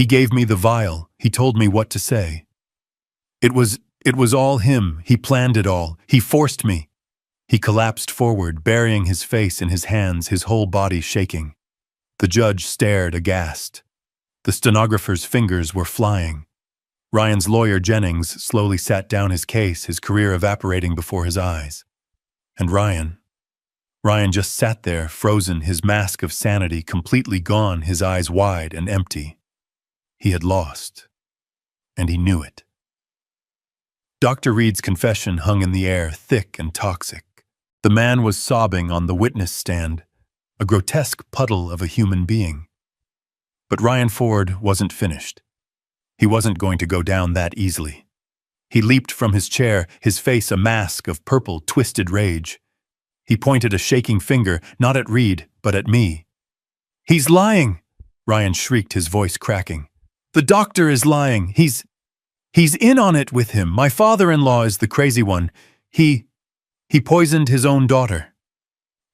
gave me the vial. He told me what to say. It was all him. He planned it all. He forced me. He collapsed forward, burying his face in his hands, his whole body shaking. The judge stared aghast. The stenographer's fingers were flying. Ryan's lawyer, Jennings, slowly sat down his case, his career evaporating before his eyes. And Ryan just sat there, frozen, his mask of sanity completely gone, his eyes wide and empty. He had lost, and he knew it. Dr. Reed's confession hung in the air, thick and toxic. The man was sobbing on the witness stand, a grotesque puddle of a human being. But Ryan Ford wasn't finished. He wasn't going to go down that easily. He leaped from his chair, his face a mask of purple, twisted rage. He pointed a shaking finger, not at Reed, but at me. He's lying, Ryan shrieked, his voice cracking. The doctor is lying. He's in on it with him. My father-in-law is the crazy one. He poisoned his own daughter.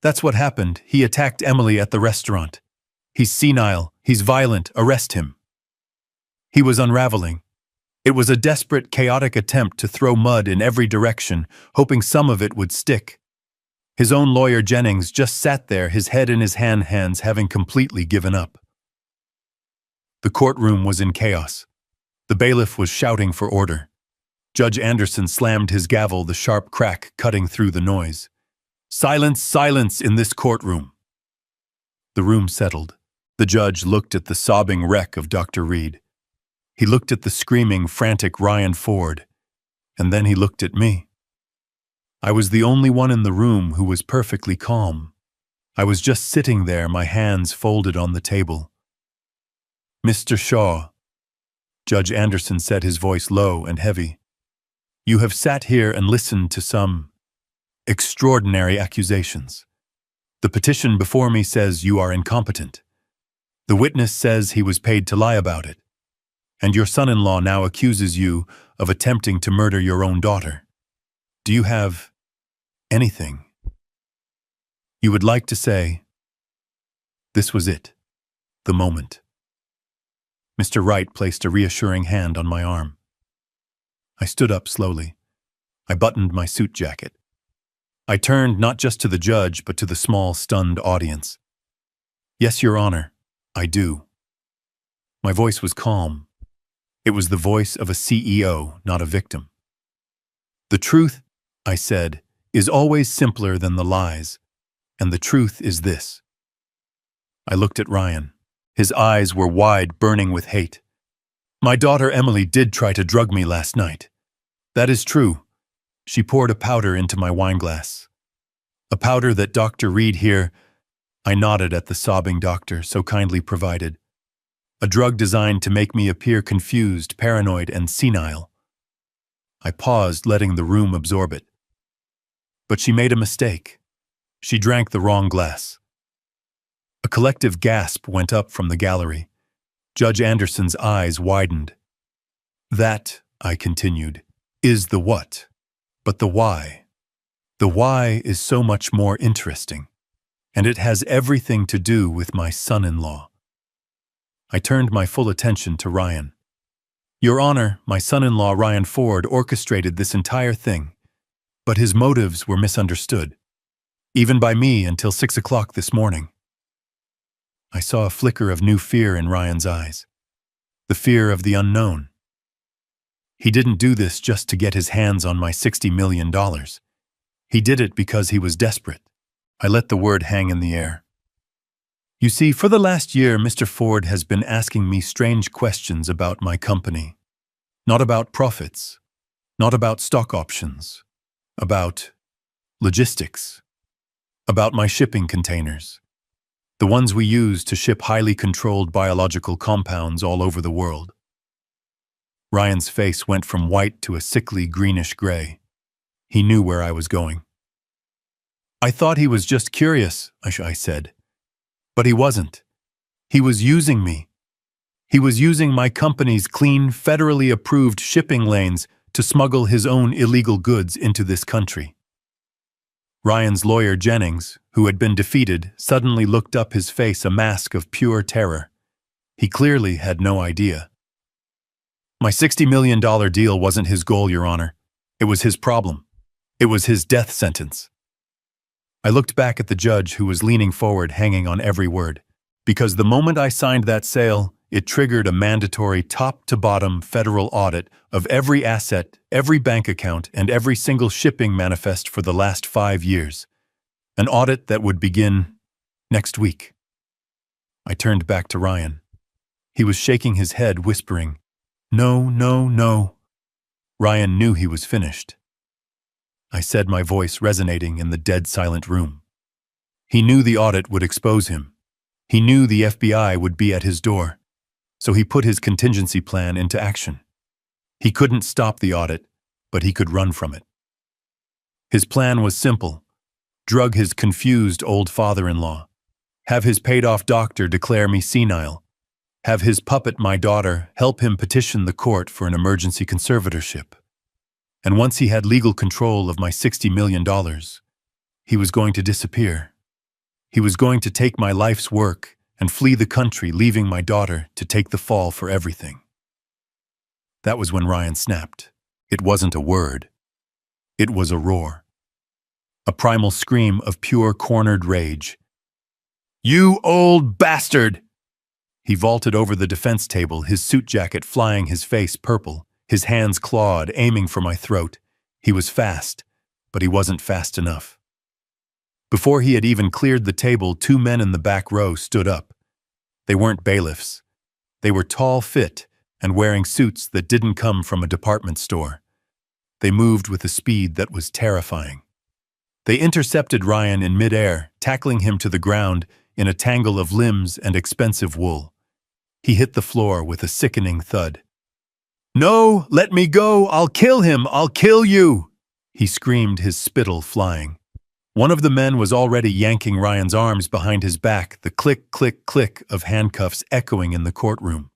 That's what happened. He attacked Emily at the restaurant. He's senile. He's violent. Arrest him. He was unraveling. It was a desperate, chaotic attempt to throw mud in every direction, hoping some of it would stick. His own lawyer Jennings just sat there, his head in his hands, having completely given up. The courtroom was in chaos. The bailiff was shouting for order. Judge Anderson slammed his gavel, the sharp crack cutting through the noise. "Silence, silence in this courtroom." The room settled. The judge looked at the sobbing wreck of Dr. Reed. He looked at the screaming, frantic Ryan Ford. And then he looked at me. I was the only one in the room who was perfectly calm. I was just sitting there, my hands folded on the table. "Mr. Shaw," Judge Anderson said, his voice low and heavy, "you have sat here and listened to some extraordinary accusations. The petition before me says you are incompetent. The witness says he was paid to lie about it. And your son-in-law now accuses you of attempting to murder your own daughter. Do you have anything you would like to say?" This was it, the moment. Mr. Wright placed a reassuring hand on my arm. I stood up slowly. I buttoned my suit jacket. I turned not just to the judge, but to the small, stunned audience. "Yes, Your Honor, I do." My voice was calm. It was the voice of a CEO, not a victim. "The truth," I said, "is always simpler than the lies, and the truth is this." I looked at Ryan. His eyes were wide, burning with hate. "My daughter Emily did try to drug me last night. That is true. She poured a powder into my wineglass. A powder that Dr. Reed here," I nodded at the sobbing doctor, so kindly provided. "A drug designed to make me appear confused, paranoid, and senile." I paused, letting the room absorb it. "But she made a mistake. She drank the wrong glass." A collective gasp went up from the gallery. Judge Anderson's eyes widened. "That," I continued, "is the what. But the why. The why is so much more interesting. And it has everything to do with my son-in-law." I turned my full attention to Ryan. "Your Honor, my son-in-law Ryan Ford orchestrated this entire thing. But his motives were misunderstood. Even by me until 6 o'clock this morning." I saw a flicker of new fear in Ryan's eyes. The fear of the unknown. He didn't do this just to get his hands on my $60 million. He did it because he was desperate. I let the word hang in the air. "You see, for the last year, Mr. Ford has been asking me strange questions about my company. Not about profits. Not about stock options. About logistics. About my shipping containers. The ones we use to ship highly controlled biological compounds all over the world." Ryan's face went from white to a sickly greenish gray. He knew where I was going. "I thought he was just curious," I said. "But he wasn't. He was using me. He was using my company's clean, federally approved shipping lanes to smuggle his own illegal goods into this country." Ryan's lawyer Jennings, who had been defeated, suddenly looked up, his face a mask of pure terror. He clearly had no idea. "My $60 million deal wasn't his goal, Your Honor. It was his problem. It was his death sentence." I looked back at the judge, who was leaning forward, hanging on every word. Because the moment I signed that sale, it triggered a mandatory top-to-bottom federal audit of every asset, every bank account, and every single shipping manifest for the last 5 years. An audit that would begin next week. I turned back to Ryan. He was shaking his head, whispering, "No, no, no." Ryan knew he was finished. I said, my voice resonating in the dead silent room. He knew the audit would expose him. He knew the FBI would be at his door. So he put his contingency plan into action. He couldn't stop the audit, but he could run from it. His plan was simple. Drug his confused old father-in-law. Have his paid-off doctor declare me senile. Have his puppet, my daughter, help him petition the court for an emergency conservatorship. And once he had legal control of my $60 million, he was going to disappear. He was going to take my life's work and flee the country, leaving my daughter to take the fall for everything. That was when Ryan snapped. It wasn't a word. It was a roar. a primal scream of pure cornered rage. "You old bastard!" He vaulted over the defense table, his suit jacket flying, his face purple, his hands clawed, aiming for my throat. He was fast, but he wasn't fast enough. Before he had even cleared the table, two men in the back row stood up. They weren't bailiffs. They were tall, fit, and wearing suits that didn't come from a department store. They moved with a speed that was terrifying. They intercepted Ryan in midair, tackling him to the ground in a tangle of limbs and expensive wool. He hit the floor with a sickening thud. "No, let me go! I'll kill him! I'll kill you!" he screamed, his spittle flying. One of the men was already yanking Ryan's arms behind his back, the click, click, click of handcuffs echoing in the courtroom.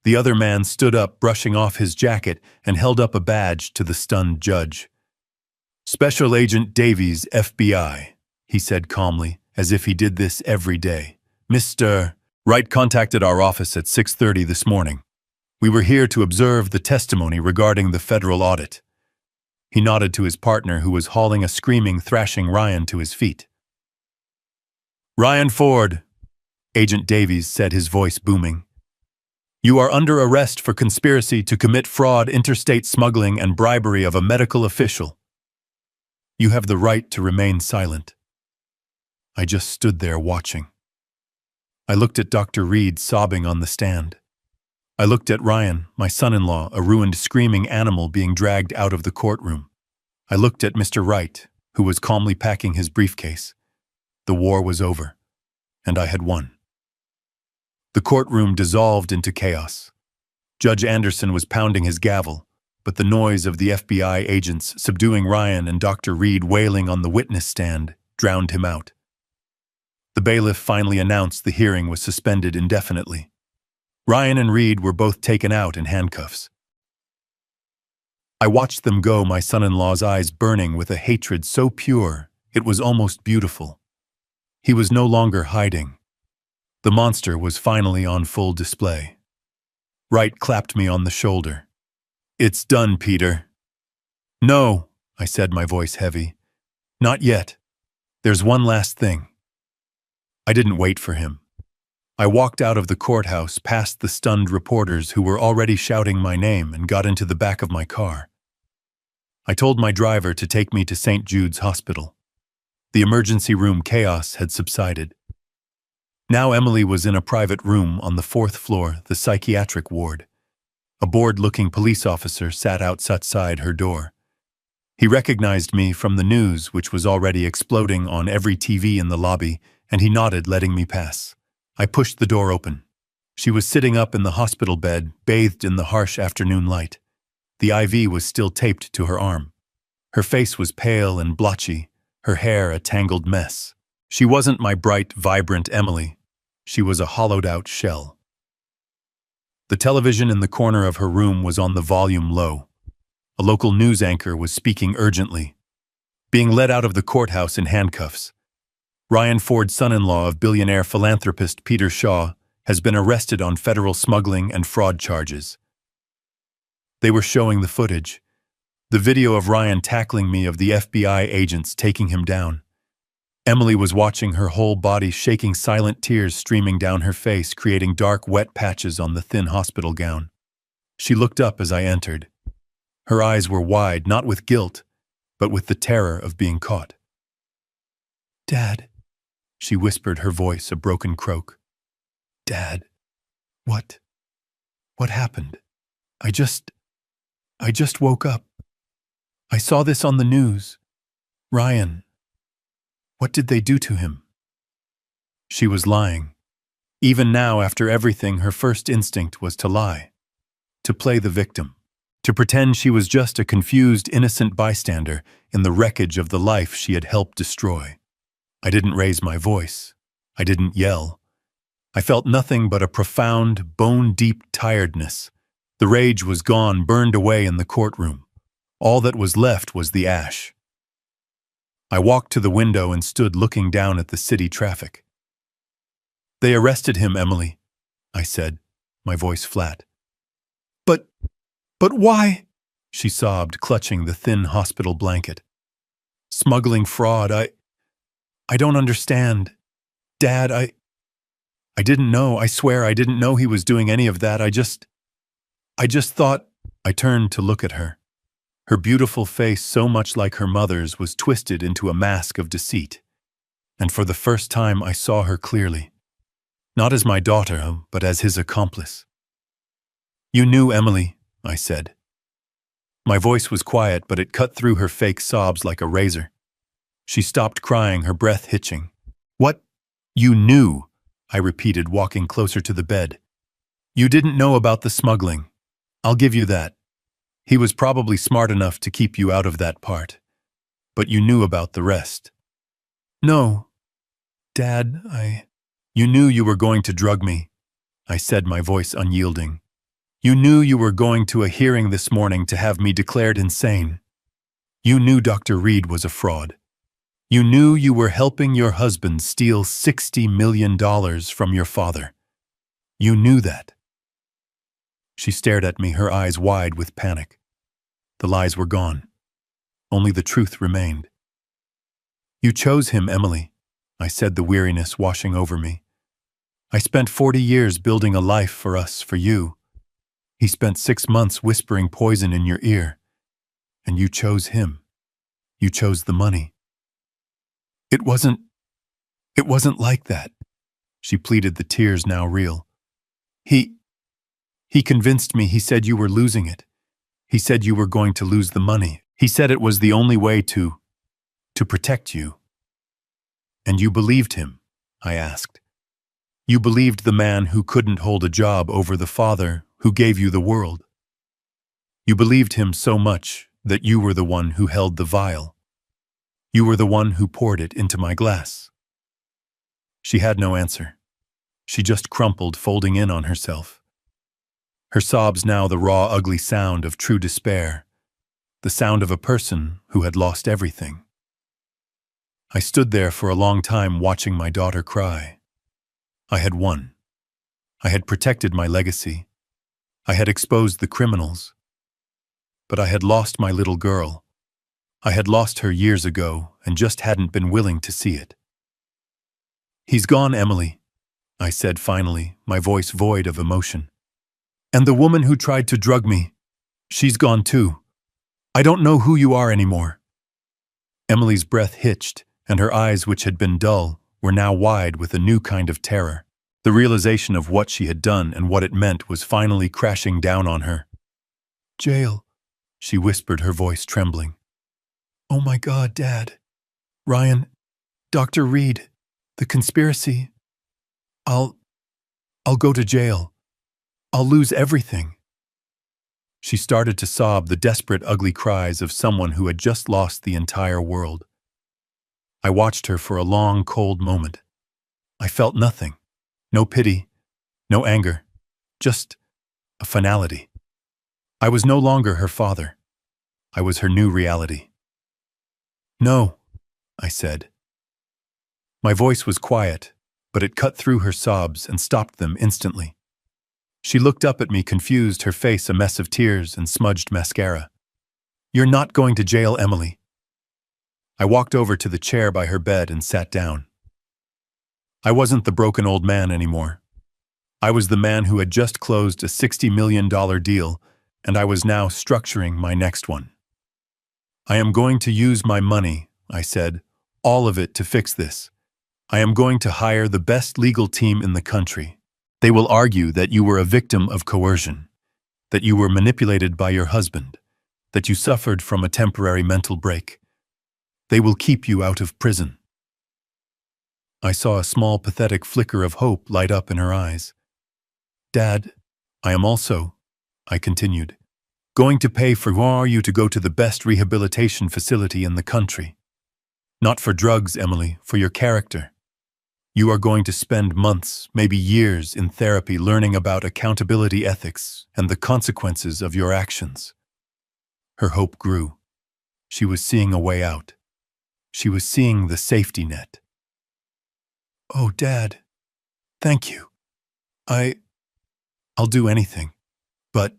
The other man stood up, brushing off his jacket, and held up a badge to the stunned judge. "Special Agent Davies, FBI," he said calmly, as if he did this every day. "Mr. Wright contacted our office at 6:30 this morning. We were here to observe the testimony regarding the federal audit." He nodded to his partner, who was hauling a screaming, thrashing Ryan to his feet. "Ryan Ford," Agent Davies said, his voice booming. "You are under arrest for conspiracy to commit fraud, interstate smuggling, and bribery of a medical official. You have the right to remain silent." I just stood there watching. I looked at Dr. Reed sobbing on the stand. I looked at Ryan, my son-in-law, a ruined, screaming animal being dragged out of the courtroom. I looked at Mr. Wright, who was calmly packing his briefcase. The war was over, and I had won. The courtroom dissolved into chaos. Judge Anderson was pounding his gavel, but the noise of the FBI agents subduing Ryan and Dr. Reed wailing on the witness stand drowned him out. The bailiff finally announced the hearing was suspended indefinitely. Ryan and Reed were both taken out in handcuffs. I watched them go, my son-in-law's eyes burning with a hatred so pure it was almost beautiful. He was no longer hiding. The monster was finally on full display. Wright clapped me on the shoulder. "It's done, Peter." "No," I said, my voice heavy. "Not yet. There's one last thing." I didn't wait for him. I walked out of the courthouse, past the stunned reporters who were already shouting my name, and got into the back of my car. I told my driver to take me to St. Jude's Hospital. The emergency room chaos had subsided. Now Emily was in a private room on the 4th floor, the psychiatric ward. A bored-looking police officer sat outside her door. He recognized me from the news, which was already exploding on every TV in the lobby, and he nodded, letting me pass. I pushed the door open. She was sitting up in the hospital bed, bathed in the harsh afternoon light. The IV was still taped to her arm. Her face was pale and blotchy, her hair a tangled mess. She wasn't my bright, vibrant Emily. She was a hollowed-out shell. The television in the corner of her room was on the volume low. A local news anchor was speaking urgently. Being led out of the courthouse in handcuffs. Ryan Ford, son-in-law of billionaire philanthropist Peter Shaw, has been arrested on federal smuggling and fraud charges. They were showing the footage. The video of Ryan tackling me, of the FBI agents taking him down. Emily was watching, her whole body shaking, silent tears streaming down her face, creating dark, wet patches on the thin hospital gown. She looked up as I entered. Her eyes were wide, not with guilt, but with the terror of being caught. "Dad," she whispered, her voice a broken croak. "Dad, what happened? I just woke up. I saw this on the news. Ryan, what did they do to him?" She was lying. Even now, after everything, her first instinct was to lie, to play the victim, to pretend she was just a confused, innocent bystander in the wreckage of the life she had helped destroy. I didn't raise my voice. I didn't yell. I felt nothing but a profound, bone-deep tiredness. The rage was gone, burned away in the courtroom. All that was left was the ash. I walked to the window and stood looking down at the city traffic. "They arrested him, Emily," I said, my voice flat. But why?" she sobbed, clutching the thin hospital blanket. Smuggling fraud. I don't understand. Dad, I didn't know. I swear I didn't know he was doing any of that. I just thought. I turned to look at her. Her beautiful face, so much like her mother's, was twisted into a mask of deceit. And for the first time I saw her clearly. Not as my daughter, but as his accomplice. You knew, Emily, I said. My voice was quiet, but it cut through her fake sobs like a razor. She stopped crying, her breath hitching. What? You knew, I repeated, walking closer to the bed. You didn't know about the smuggling. I'll give you that. He was probably smart enough to keep you out of that part. But you knew about the rest. No, Dad, You knew you were going to drug me, I said, my voice unyielding. You knew you were going to a hearing this morning to have me declared insane. You knew Dr. Reed was a fraud. You knew you were helping your husband steal $60 million from your father. You knew that. She stared at me, her eyes wide with panic. The lies were gone. Only the truth remained. You chose him, Emily, I said, the weariness washing over me. I spent 40 years building a life for us, for you. He spent 6 months whispering poison in your ear. And you chose him. You chose the money. It wasn't like that, she pleaded, the tears now real. He convinced me. He said you were losing it. He said you were going to lose the money. He said it was the only way to protect you. And you believed him, I asked. You believed the man who couldn't hold a job over the father who gave you the world. You believed him so much that you were the one who held the vial. You were the one who poured it into my glass. She had no answer. She just crumpled, folding in on herself. Her sobs now the raw, ugly sound of true despair, the sound of a person who had lost everything. I stood there for a long time watching my daughter cry. I had won. I had protected my legacy. I had exposed the criminals. But I had lost my little girl. I had lost her years ago and just hadn't been willing to see it. He's gone, Emily, I said finally, my voice void of emotion. And the woman who tried to drug me, she's gone too. I don't know who you are anymore. Emily's breath hitched, and her eyes, which had been dull, were now wide with a new kind of terror. The realization of what she had done and what it meant was finally crashing down on her. Jail, she whispered, her voice trembling. Oh my God, Dad. Ryan, Dr. Reed, the conspiracy. I'll go to jail. I'll lose everything. She started to sob, the desperate, ugly cries of someone who had just lost the entire world. I watched her for a long, cold moment. I felt nothing. No pity, no anger, just a finality. I was no longer her father. I was her new reality. No, I said. My voice was quiet, but it cut through her sobs and stopped them instantly. She looked up at me, confused, her face a mess of tears and smudged mascara. You're not going to jail, Emily. I walked over to the chair by her bed and sat down. I wasn't the broken old man anymore. I was the man who had just closed a $60 million deal, and I was now structuring my next one. I am going to use my money, I said, all of it, to fix this. I am going to hire the best legal team in the country. They will argue that you were a victim of coercion, that you were manipulated by your husband, that you suffered from a temporary mental break. They will keep you out of prison. I saw a small, pathetic flicker of hope light up in her eyes. Dad, I am also, I continued, going to pay for you to go to the best rehabilitation facility in the country. Not for drugs, Emily, for your character. You are going to spend months, maybe years, in therapy learning about accountability ethics and the consequences of your actions. Her hope grew. She was seeing a way out. She was seeing the safety net. Oh, Dad, thank you. I'll do anything. But,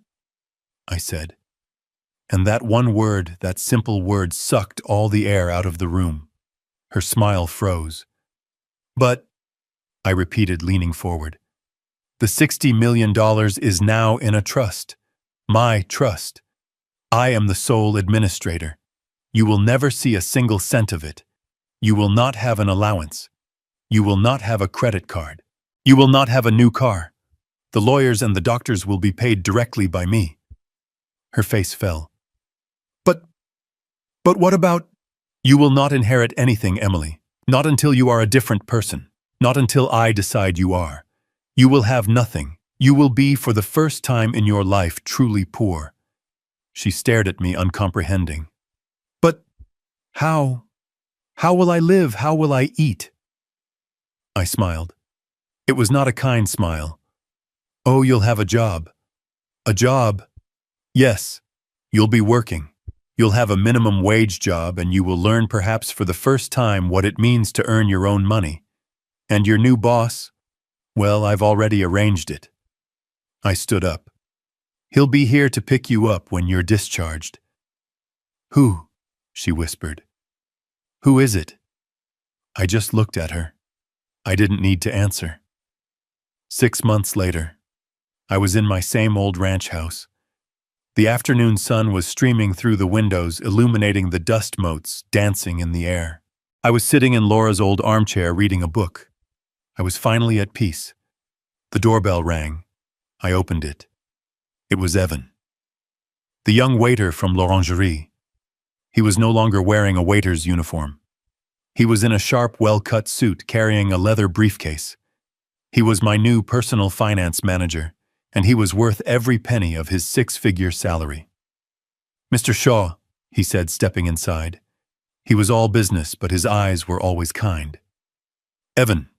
I said, And that one word, that simple word, sucked all the air out of the room. Her smile froze. But, I repeated, leaning forward, the $60 million is now in a trust. My trust. I am the sole administrator. You will never see a single cent of it. You will not have an allowance. You will not have a credit card. You will not have a new car. The lawyers and the doctors will be paid directly by me. Her face fell. But what about? You will not inherit anything, Emily. Not until you are a different person. Not until I decide you are. You will have nothing. You will be, for the first time in your life, truly poor. She stared at me, uncomprehending. But how? How will I live? How will I eat? I smiled. It was not a kind smile. Oh, you'll have a job. A job? Yes. You'll be working. You'll have a minimum wage job, and you will learn perhaps for the first time what it means to earn your own money. And your new boss? Well, I've already arranged it. I stood up. He'll be here to pick you up when you're discharged. Who? She whispered. Who is it? I just looked at her. I didn't need to answer. 6 months later, I was in my same old ranch house. The afternoon sun was streaming through the windows, illuminating the dust motes dancing in the air. I was sitting in Laura's old armchair reading a book. I was finally at peace. The doorbell rang. I opened it. It was Evan, the young waiter from l'Orangerie. He was no longer wearing a waiter's uniform. He was in a sharp, well-cut suit, carrying a leather briefcase. He was my new personal finance manager, and he was worth every penny of his 6-figure salary. Mr. Shaw, he said, stepping inside. He was all business, but his eyes were always kind. Evan,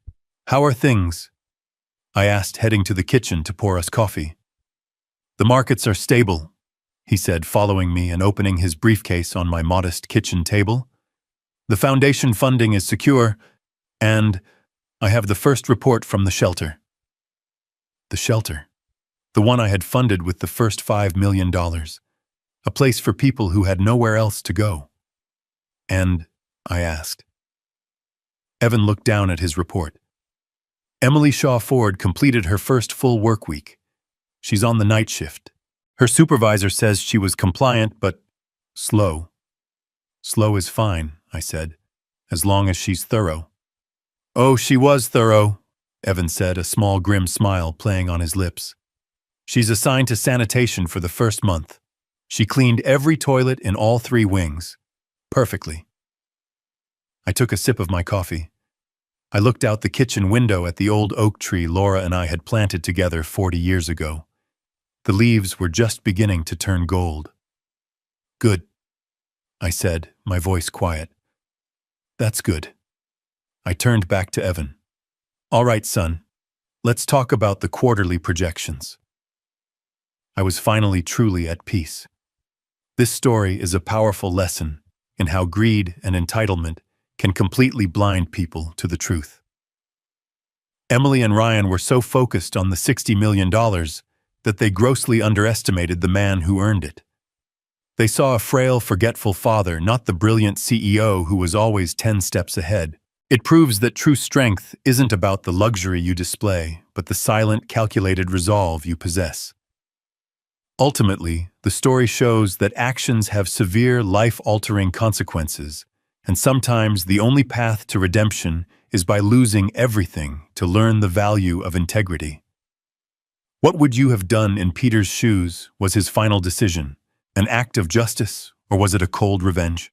how are things? I asked, heading to the kitchen to pour us coffee. The markets are stable, he said, following me and opening his briefcase on my modest kitchen table. The foundation funding is secure, and I have the first report from the shelter. The shelter. The one I had funded with the first $5 million. A place for people who had nowhere else to go. And, I asked. Evan looked down at his report. Emily Shaw Ford completed her first full work week. She's on the night shift. Her supervisor says she was compliant, but slow. Slow is fine, I said, as long as she's thorough. Oh, she was thorough, Evan said, a small grim smile playing on his lips. She's assigned to sanitation for the first month. She cleaned every toilet in all 3 wings. Perfectly. I took a sip of my coffee. I looked out the kitchen window at the old oak tree Laura and I had planted together 40 years ago. The leaves were just beginning to turn gold. Good, I said, my voice quiet. That's good. I turned back to Evan. All right, son. Let's talk about the quarterly projections. I was finally truly at peace. This story is a powerful lesson in how greed and entitlement can completely blind people to the truth. Emily and Ryan were so focused on the $60 million that they grossly underestimated the man who earned it. They saw a frail, forgetful father, not the brilliant CEO who was always 10 steps ahead. It proves that true strength isn't about the luxury you display, but the silent, calculated resolve you possess. Ultimately, the story shows that actions have severe, life-altering consequences, and sometimes the only path to redemption is by losing everything to learn the value of integrity. What would you have done in Peter's shoes was his final decision, an act of justice, or was it a cold revenge?